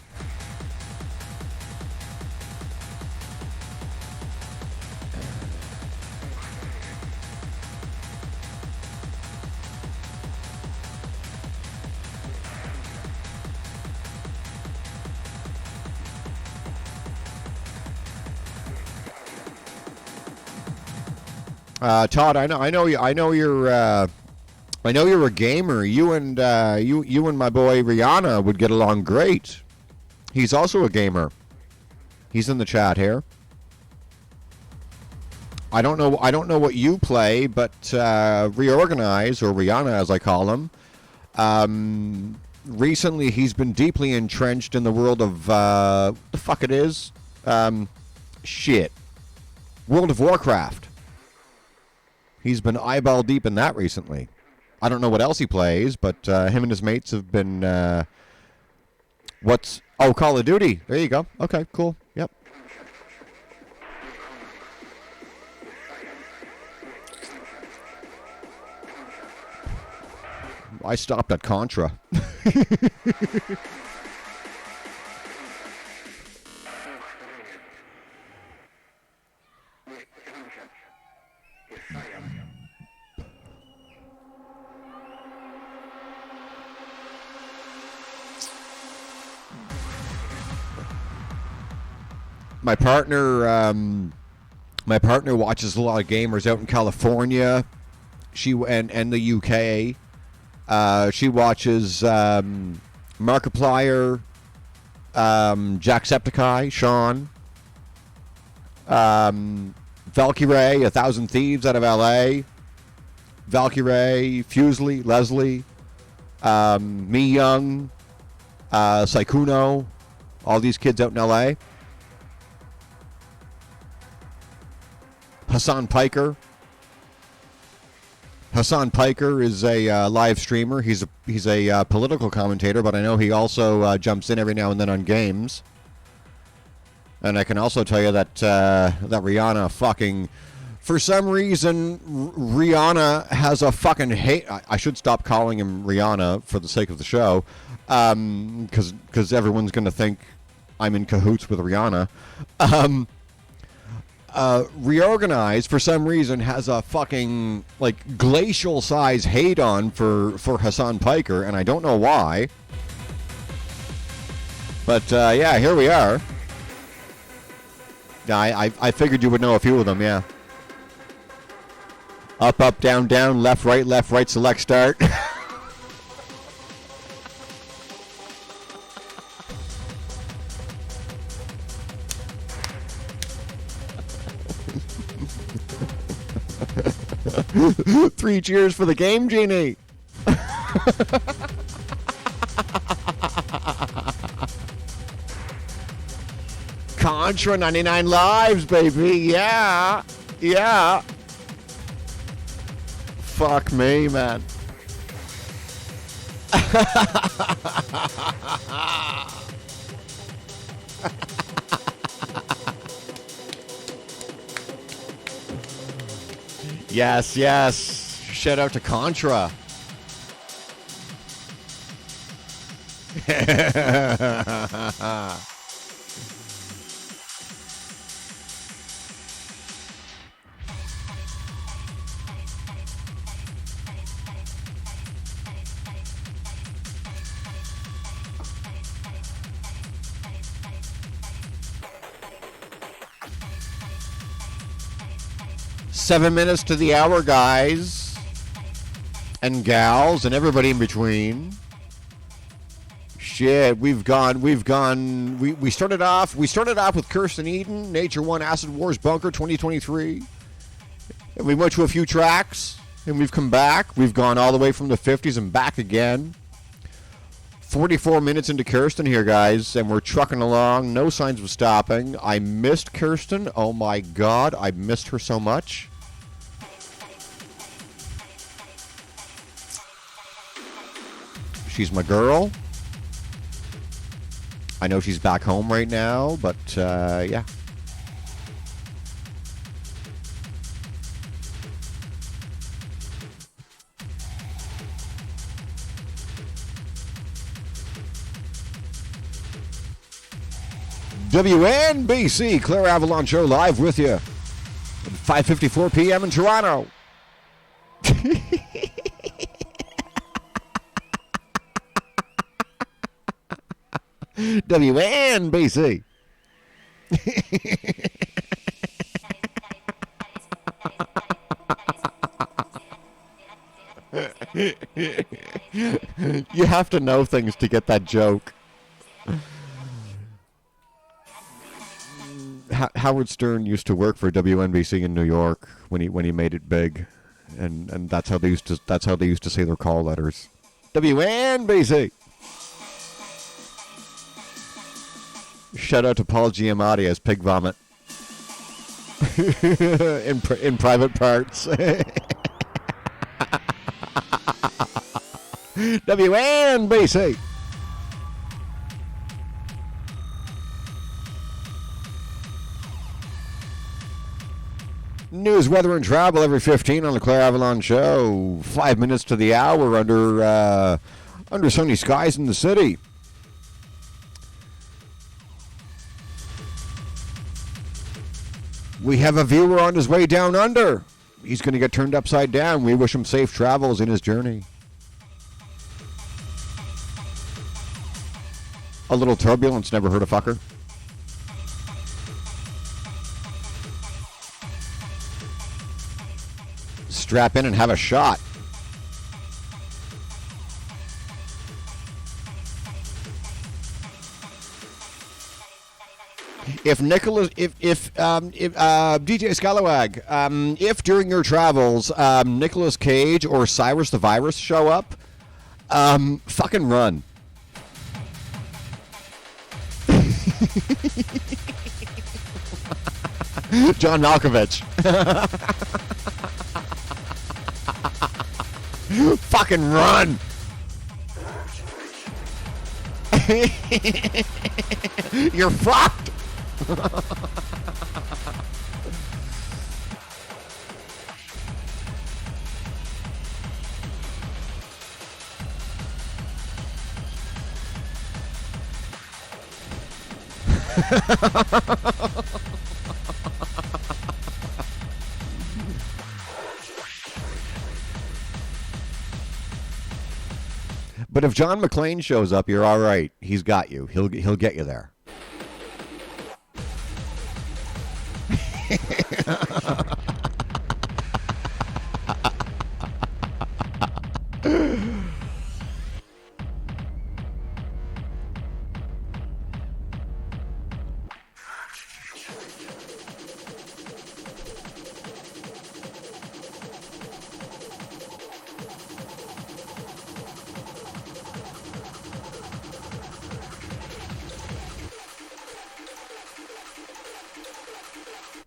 Todd, I know you're a gamer. You and my boy Rihanna would get along great. He's also a gamer. He's in the chat here. I don't know what you play, but Reorganize, or Rihanna as I call him, recently he's been deeply entrenched in the world of what the fuck it is? World of Warcraft. He's been eyeball deep in that recently. I don't know what else he plays, but him and his mates have been... Call of Duty. There you go. Okay, cool. Yep. I stopped at Contra. My partner watches a lot of gamers out in California. She and the UK. She watches Markiplier, Jacksepticeye, Sean, Valkyrie, 1,000 Thieves out of LA, Valkyrie, Fusely, Leslie, Me Young, Saikuno, all these kids out in LA. Hassan Piker. Hassan Piker is a live streamer. He's a political commentator, but I know he also jumps in every now and then on games. And I can also tell you that that Rihanna fucking, for some reason, Rihanna has a fucking hate. I should stop calling him Rihanna for the sake of the show, because everyone's gonna think I'm in cahoots with Rihanna. Reorganize, for some reason, has a fucking, glacial size hate on for Hassan Piker, and I don't know why. But, yeah, here we are. Yeah, I figured you would know a few of them, yeah. Up, up, down, down, left, right, select, start. Three cheers for the game, Genie. Contra 99 lives, baby. Yeah. Yeah. Fuck me, man. Yes, yes. Shout out to Contra. Seven minutes to the hour, guys and gals and everybody in between. Shit, we started off with Kerstin Eden, Nature One Acid Wars Bunker 2023. And we went to a few tracks and we've come back. We've gone all the way from the 50s and back again. 44 minutes into Kerstin here, guys, and we're trucking along. No signs of stopping. I missed Kerstin. Oh my God, I missed her so much. She's my girl. I know she's back home right now, but yeah. WNBC, Klayre Avalon Show, live with you at 5:54 p.m. in Toronto. WNBC. You have to know things to get that joke. Howard Stern used to work for WNBC in New York when he made it big, and that's how they used to say their call letters. WNBC. Shout out to Paul Giamatti as Pig Vomit in private parts. WNBC. News, weather, and travel every 15 on the Klayre Avalon Show. 5 minutes to the hour under sunny skies in the city. We have a viewer on his way down under. He's going to get turned upside down. We wish him safe travels in his journey. A little turbulence never hurt a fucker. Strap in and have a shot. If DJ Scalawag, if during your travels Nicolas Cage or Cyrus the Virus show up, fucking run. John Malkovich. Fucking run. You're fucked. But if John McClane shows up, you're all right. He's got you. He'll get you there.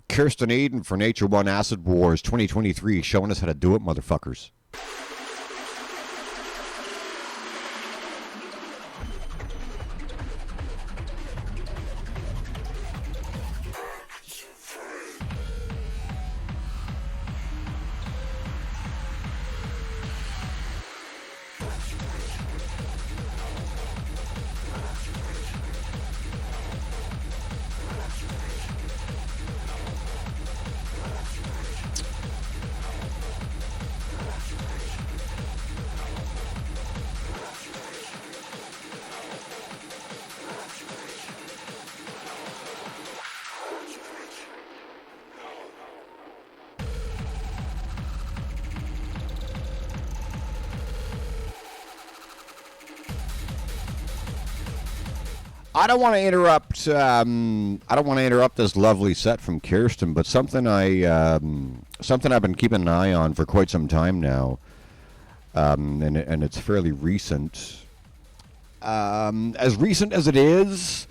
Kerstin Eden for Nature One Acid Wars 2023, showing us how to do it, motherfuckers. I don't want to interrupt. I don't want to interrupt this lovely set from Kerstin, but something I've been keeping an eye on for quite some time now, and it's fairly recent. As recent as it is,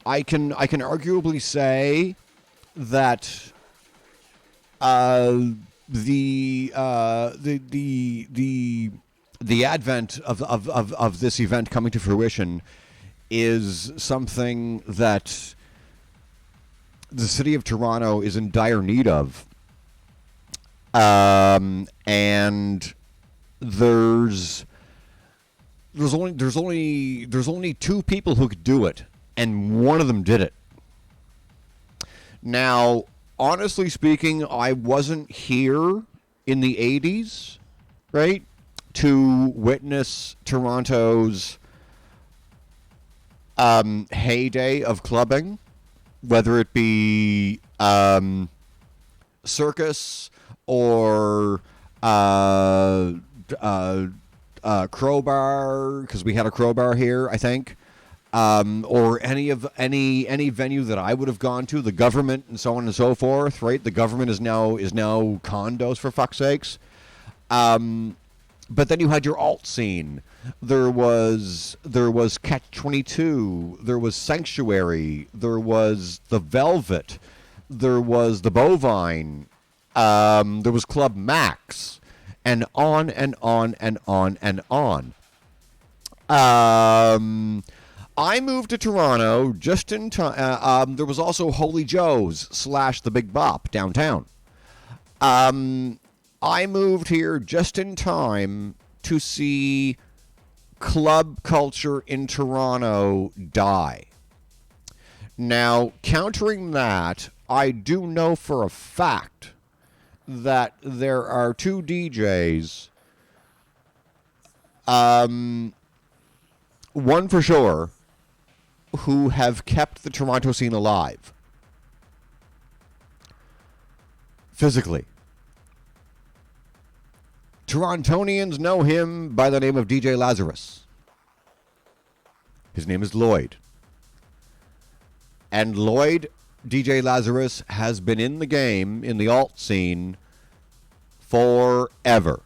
I can arguably say that the advent of this event coming to fruition is something that the city of Toronto is in dire need of, and there's only two people who could do it, and one of them did it. Now, honestly speaking, I wasn't here in the 80s, right, to witness Toronto's heyday of clubbing, whether it be circus or crowbar, because we had a crowbar here, I think, or any venue that I would have gone to, the government and so on and so forth. Right, the government is now condos, for fuck's sakes. But then you had your alt scene. There was Catch-22. There was Sanctuary. There was the Velvet. There was the Bovine. There was Club Max, and on and on and on and on. I moved to Toronto just in time. There was also Holy Joe's / the Big Bop downtown. I moved here just in time to see club culture in Toronto die. Now, countering that, I do know for a fact that there are two DJs, one for sure, who have kept the Toronto scene alive. Physically. Torontonians know him by the name of DJ Lazarus. His name is Lloyd. And Lloyd, DJ Lazarus, has been in the game, in the alt scene, forever.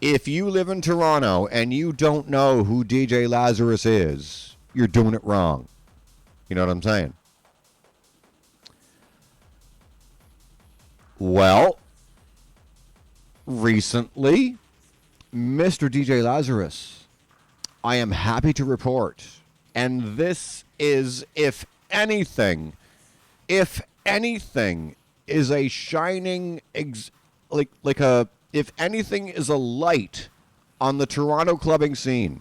If you live in Toronto and you don't know who DJ Lazarus is, you're doing it wrong. You know what I'm saying? Well, recently, Mr. DJ Lazarus, I am happy to report, and this is, if anything, is a shining, if anything is a light on the Toronto clubbing scene,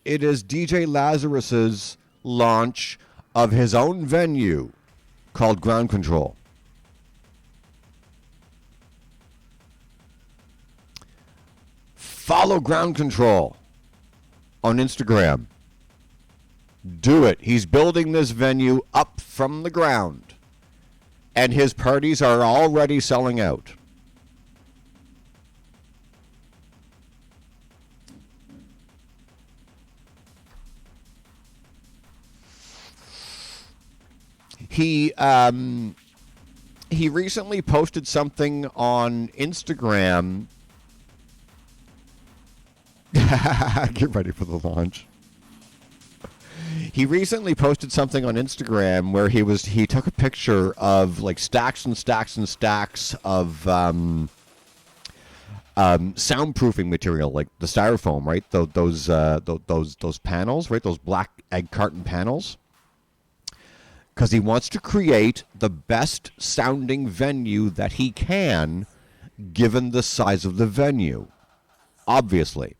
it is DJ Lazarus's launch of his own venue called Ground Control. Follow Ground Control on Instagram. Do it. He's building this venue up from the ground, and his parties are already selling out. He recently posted something on Instagram. Get ready for the launch. He recently posted something on Instagram where he took a picture of like stacks and stacks and stacks of soundproofing material, like the styrofoam, right? Those panels, right? Those black egg carton panels. Because he wants to create the best sounding venue that he can, given the size of the venue. Obviously.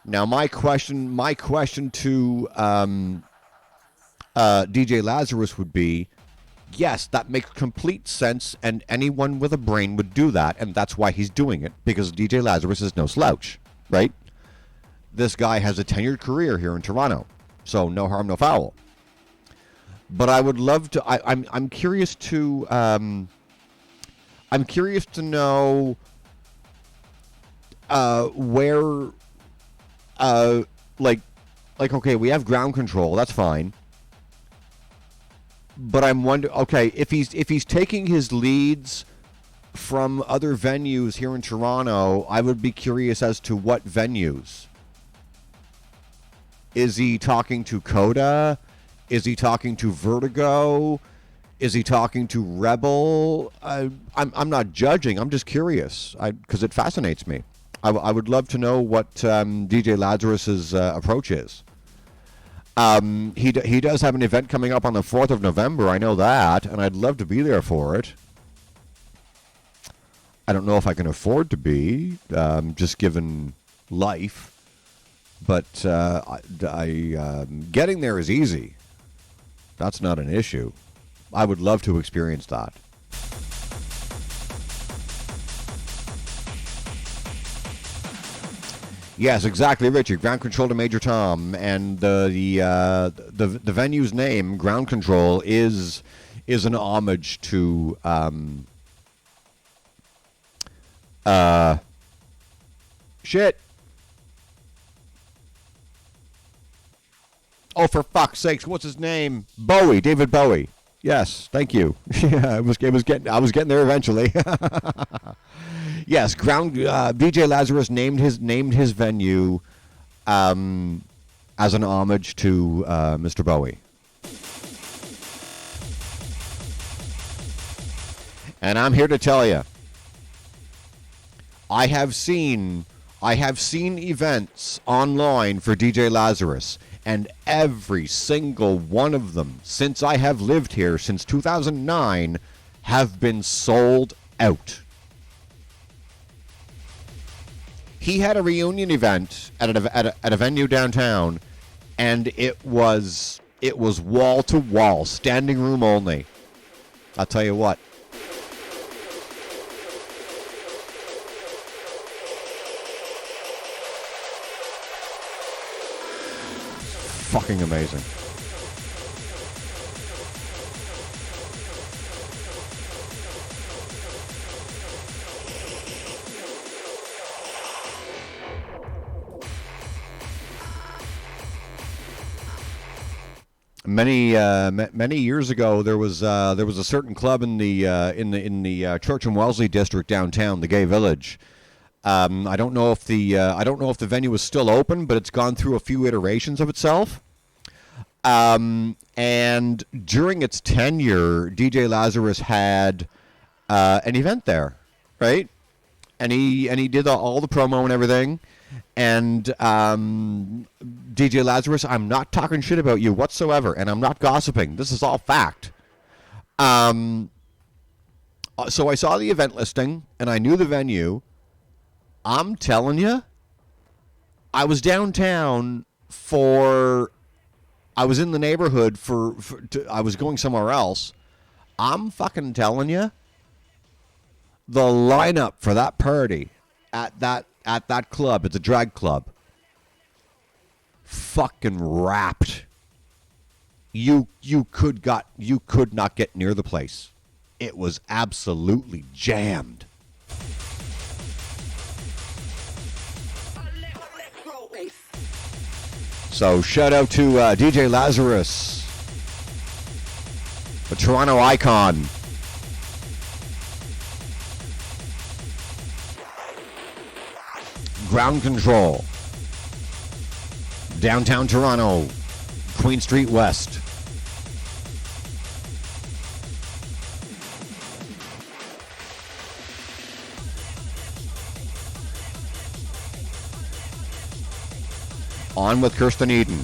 Now, my question to DJ Lazarus would be, yes, that makes complete sense, and anyone with a brain would do that, and that's why he's doing it, because DJ Lazarus is no slouch, right? This guy has a tenured career here in Toronto, so no harm, no foul. But I would love to. I'm curious to. I'm curious to know where. Okay, we have Ground Control. That's fine. But I'm wondering. Okay, if he's taking his leads from other venues here in Toronto, I would be curious as to what venues. Is he talking to Coda? Is he talking to Vertigo? Is he talking to Rebel? I'm not judging. I'm just curious because it fascinates me. I would love to know what DJ Lazarus's approach is. He does have an event coming up on the 4th of November. I know that, and I'd love to be there for it. I don't know if I can afford to be, just given life. But getting there is easy. That's not an issue. I would love to experience that. Yes, exactly, Richard. Ground Control to Major Tom, and the venue's name, Ground Control, is an homage to shit. Oh, for fuck's sakes, what's his name? Bowie, David Bowie. Yes, thank you. Yeah, I was getting there eventually. Yes, DJ Lazarus named his venue as an homage to Mr. Bowie. And I'm here to tell you, I have seen events online for DJ Lazarus, and every single one of them since I have lived here since 2009 have been sold out. He had a reunion event at a venue downtown, and it was wall to wall, standing room only. I'll tell you what. Fucking amazing. Many years ago, there was a certain club in the Church and Wellesley district downtown, the Gay Village. I don't know if the venue is still open, but it's gone through a few iterations of itself. And during its tenure, DJ Lazarus had an event there, right? And he did all the promo and everything. And DJ Lazarus, I'm not talking shit about you whatsoever, and I'm not gossiping. This is all fact. So I saw the event listing, and I knew the venue. I'm telling you, I was downtown I was in the neighborhood I was going somewhere else. I'm fucking telling you, the lineup for that party at that club, it's a drag club, fucking wrapped. You could not get near the place. It was absolutely jammed. So shout out to DJ Lazarus, the Toronto icon. Ground Control, downtown Toronto, Queen Street West. On with Kerstin Eden.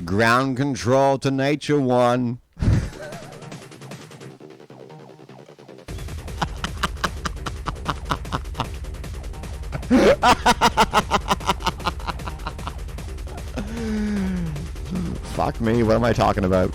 Ground Control tonight, you won. Fuck me, what am I talking about?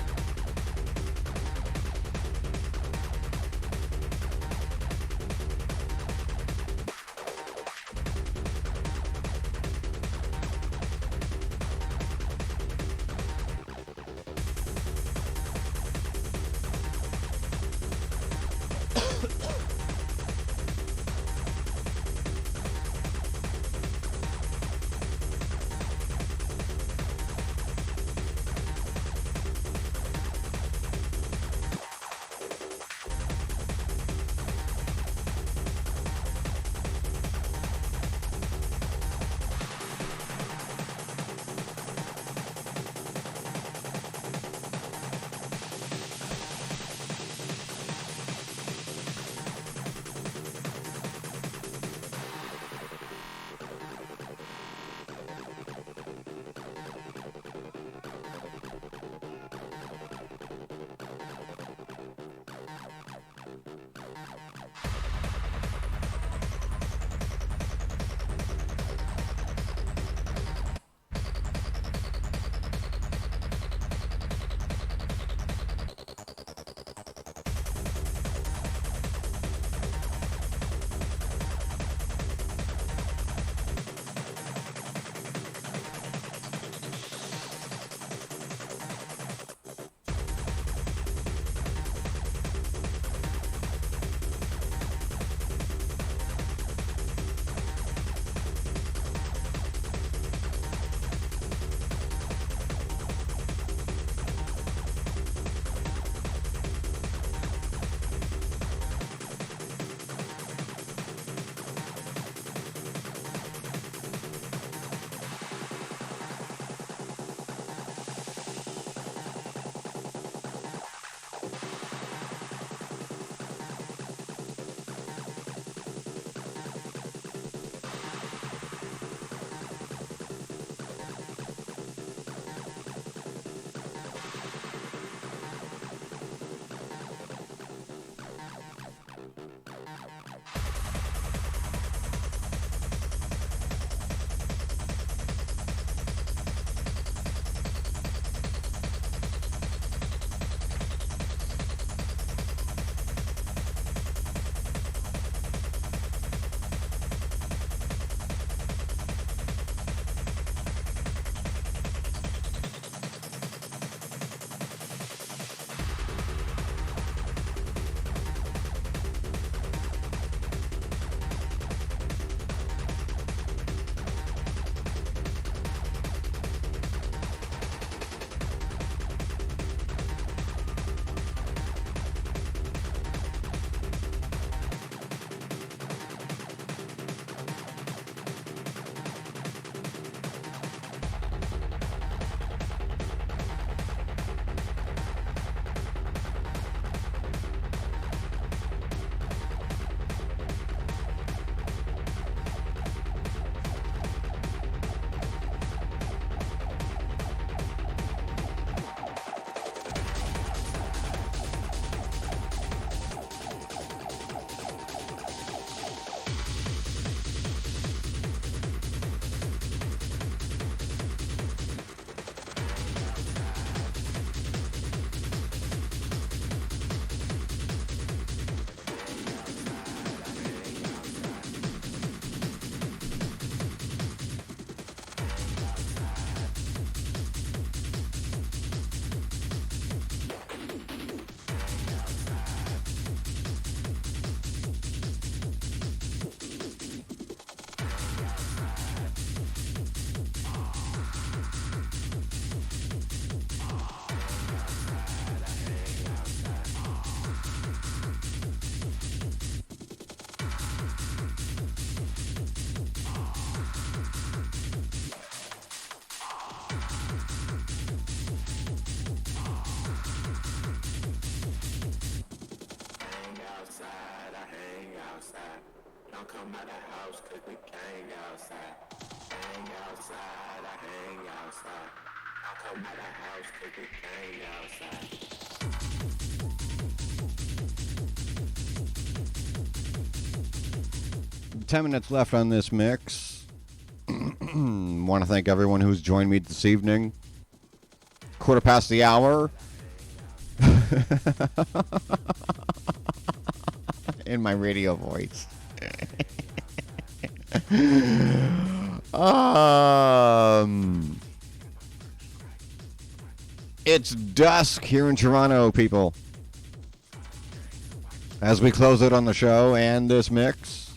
Ten minutes left on this mix. Want to thank everyone who's joined me this evening. 1:15 the hour. In my radio voice. It's dusk here in Toronto, people. As we close out on the show and this mix.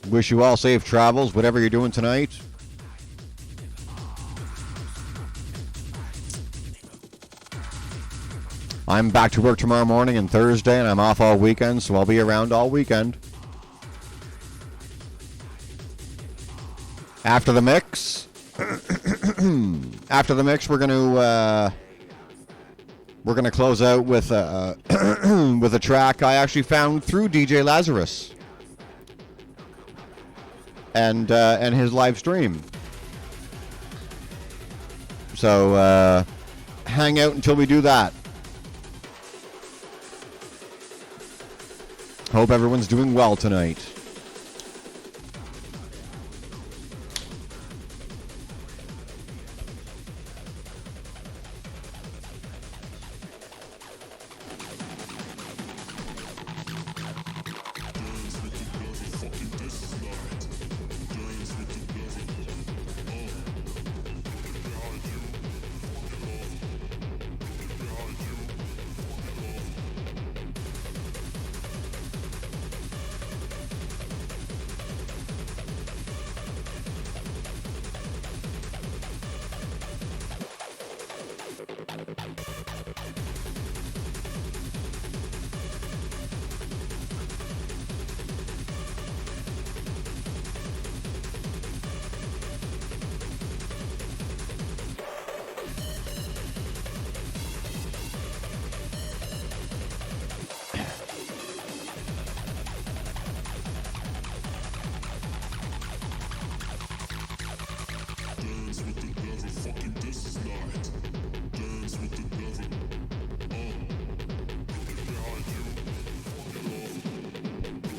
Wish you all safe travels, whatever you're doing tonight. I'm back to work tomorrow morning and Thursday, and I'm off all weekend, so I'll be around all weekend. After the mix, we're gonna close out with with a track I actually found through DJ Lazarus and his live stream. So hang out until we do that. Hope everyone's doing well tonight.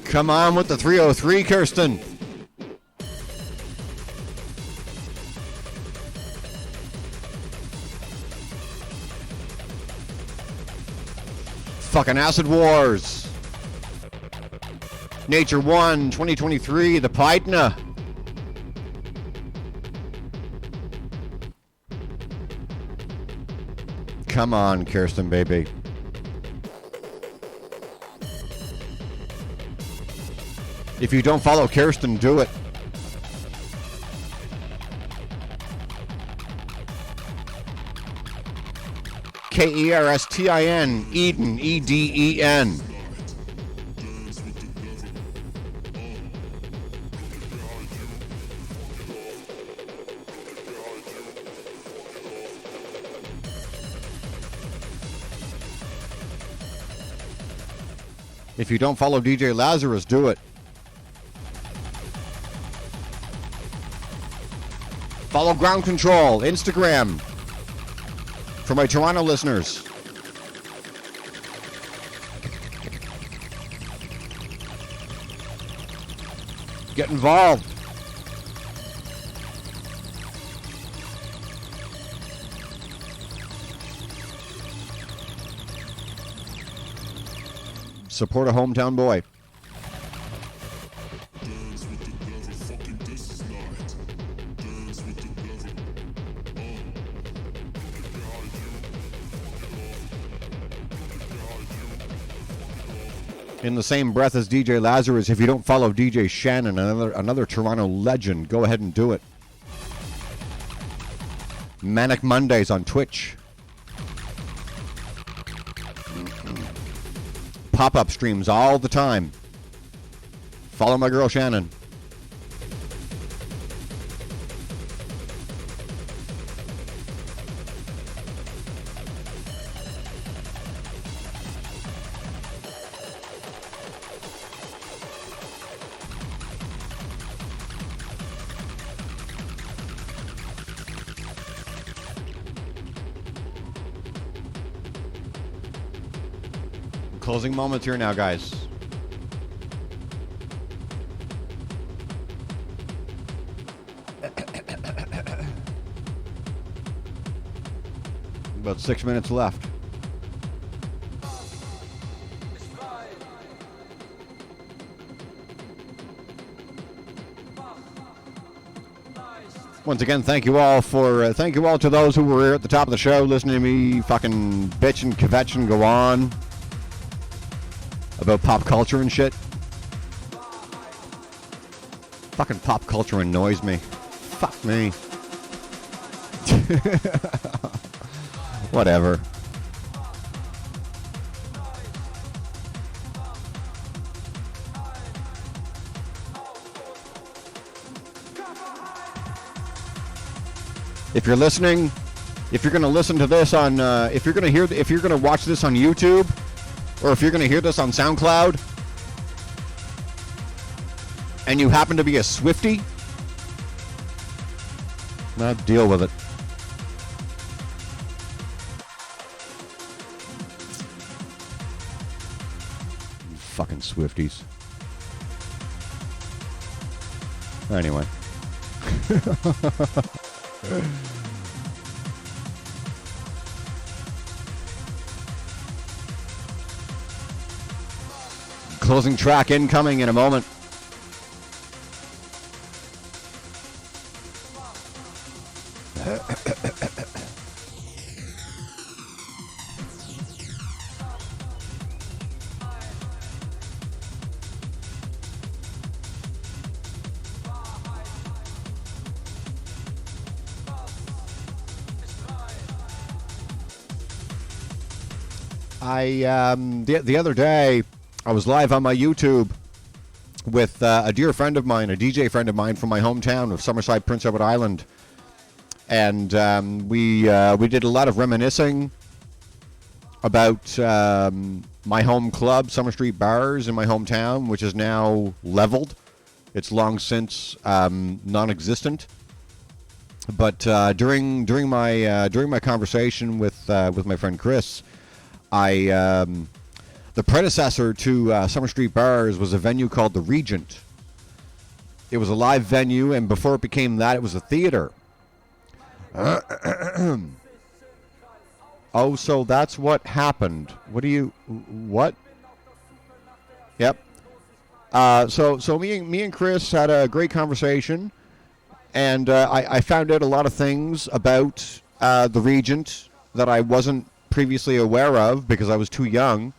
Come on with the 303, Kerstin. Fucking Acid Wars. Nature 1, 2023, the Pydna. Come on, Kerstin, baby. If you don't follow Kerstin, do it. Kerstin, Eden, Eden. If you don't follow DJ Lazarus, do it. Follow Ground Control, Instagram. For my Toronto listeners. Get involved. Support a hometown boy. In the same breath as DJ Lazarus, if you don't follow DJ Shannon, another Toronto legend, go ahead and do it. Manic Mondays on Twitch. Pop-up streams all the time. Follow my girl Shannon. Closing moments here now, guys. About 6 minutes left. Once again, thank you all to those who were here at the top of the show listening to me fucking bitch and kvetch and go on about pop culture and shit. Fucking pop culture annoys me. Fuck me. Whatever. If you're listening, if you're going to listen to this on, if you're going to watch this on YouTube, or if you're going to hear this on SoundCloud, and you happen to be a Swiftie, now deal with it. You fucking Swifties. Anyway. Closing track incoming in a moment. The other day, I was live on my YouTube with a dear friend of mine, a DJ friend of mine from my hometown of Summerside, Prince Edward Island, and we did a lot of reminiscing about my home club, Summer Street Bars, in my hometown, which is now leveled. It's long since non-existent. But during my conversation with my friend Chris, the predecessor to Summer Street Bars was a venue called the Regent. It was a live venue, and before it became that, it was a theater. Oh, so that's what happened. What? Yep. So me and Chris had a great conversation, and I found out a lot of things about the Regent that I wasn't previously aware of because I was too young.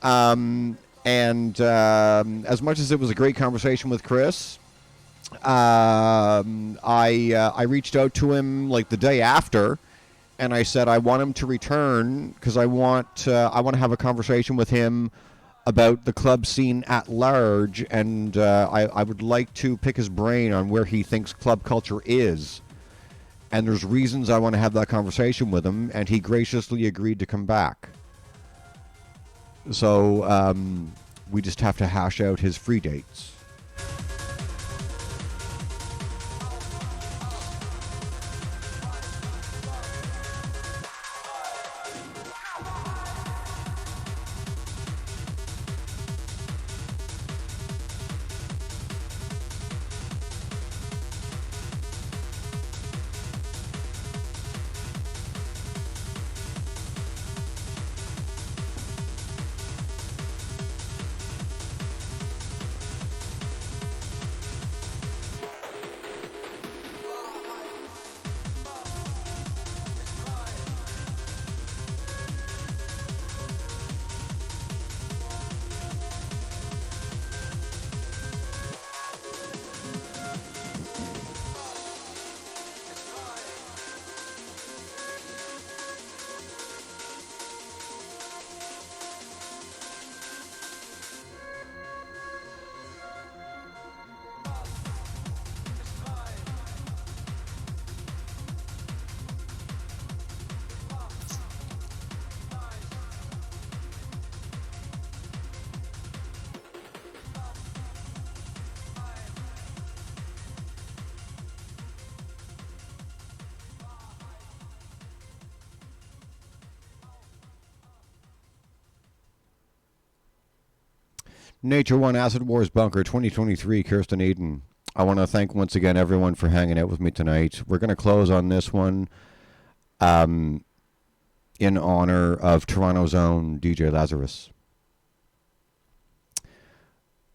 And as much as it was a great conversation with Chris, I reached out to him like the day after, and I said I want him to return because I want to have a conversation with him about the club scene at large, and I would like to pick his brain on where he thinks club culture is. And there's reasons I want to have that conversation with him, and he graciously agreed to come back. So we just have to hash out his free dates. Nature One Acid Wars Bunker 2023, Kerstin Eden. I want to thank once again everyone for hanging out with me tonight. We're going to close on this one in honor of Toronto's own DJ Lazarus.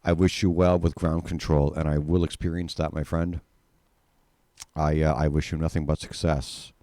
I wish you well with ground control, and I will experience that, my friend. I wish you nothing but success.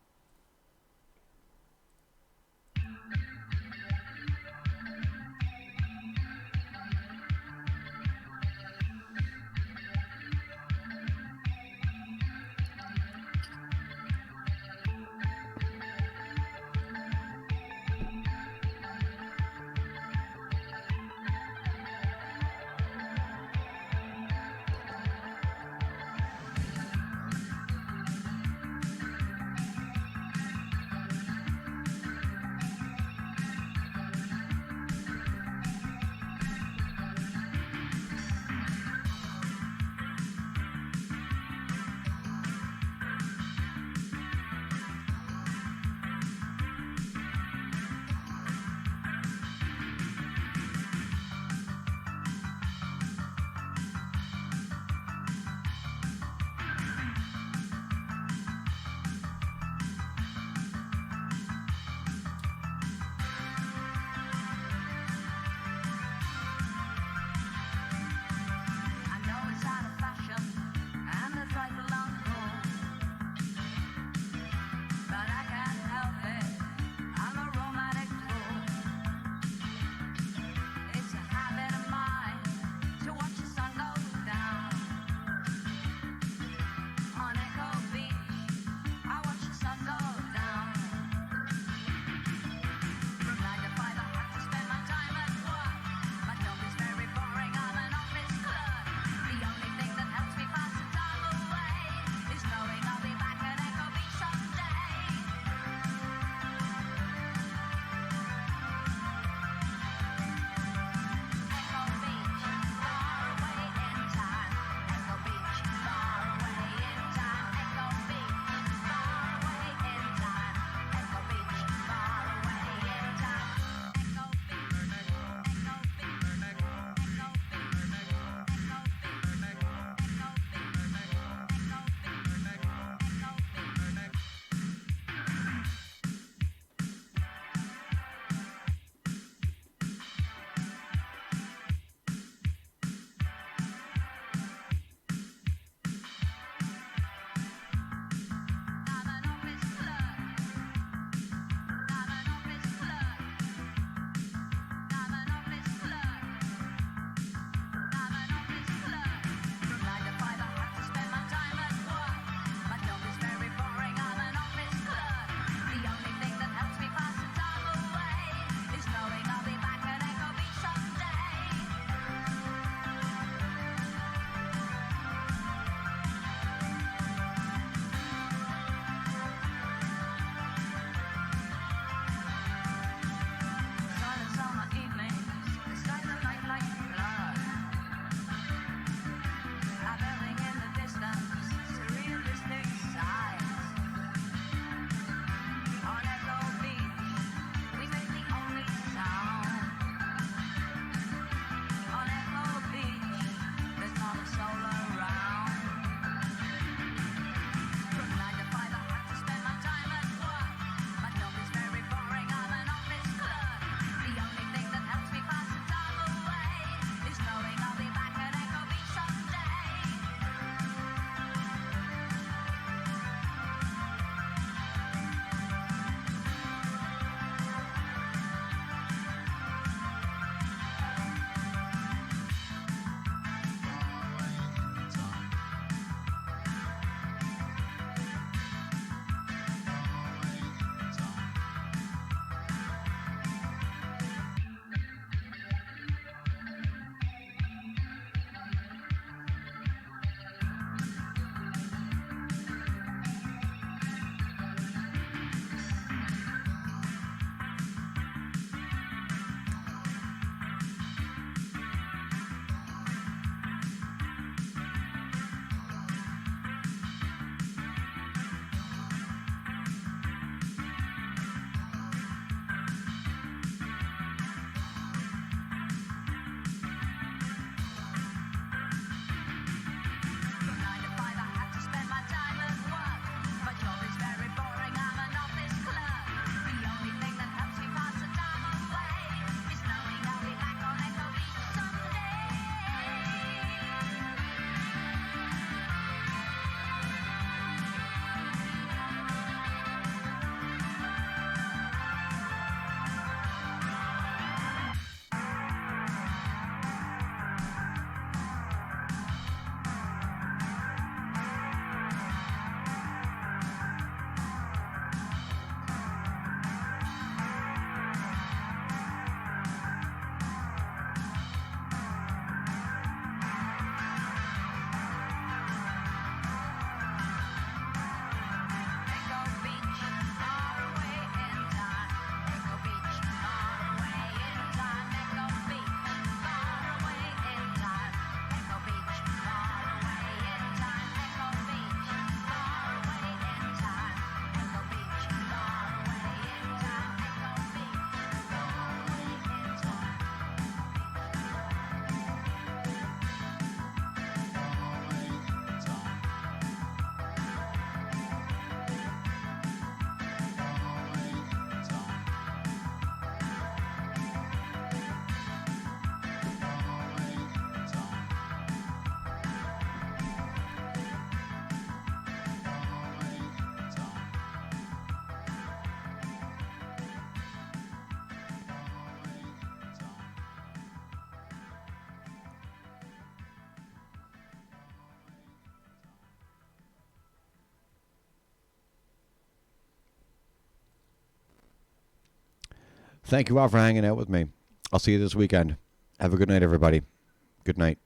Thank you all for hanging out with me. I'll see you this weekend. Have a good night, everybody. Good night.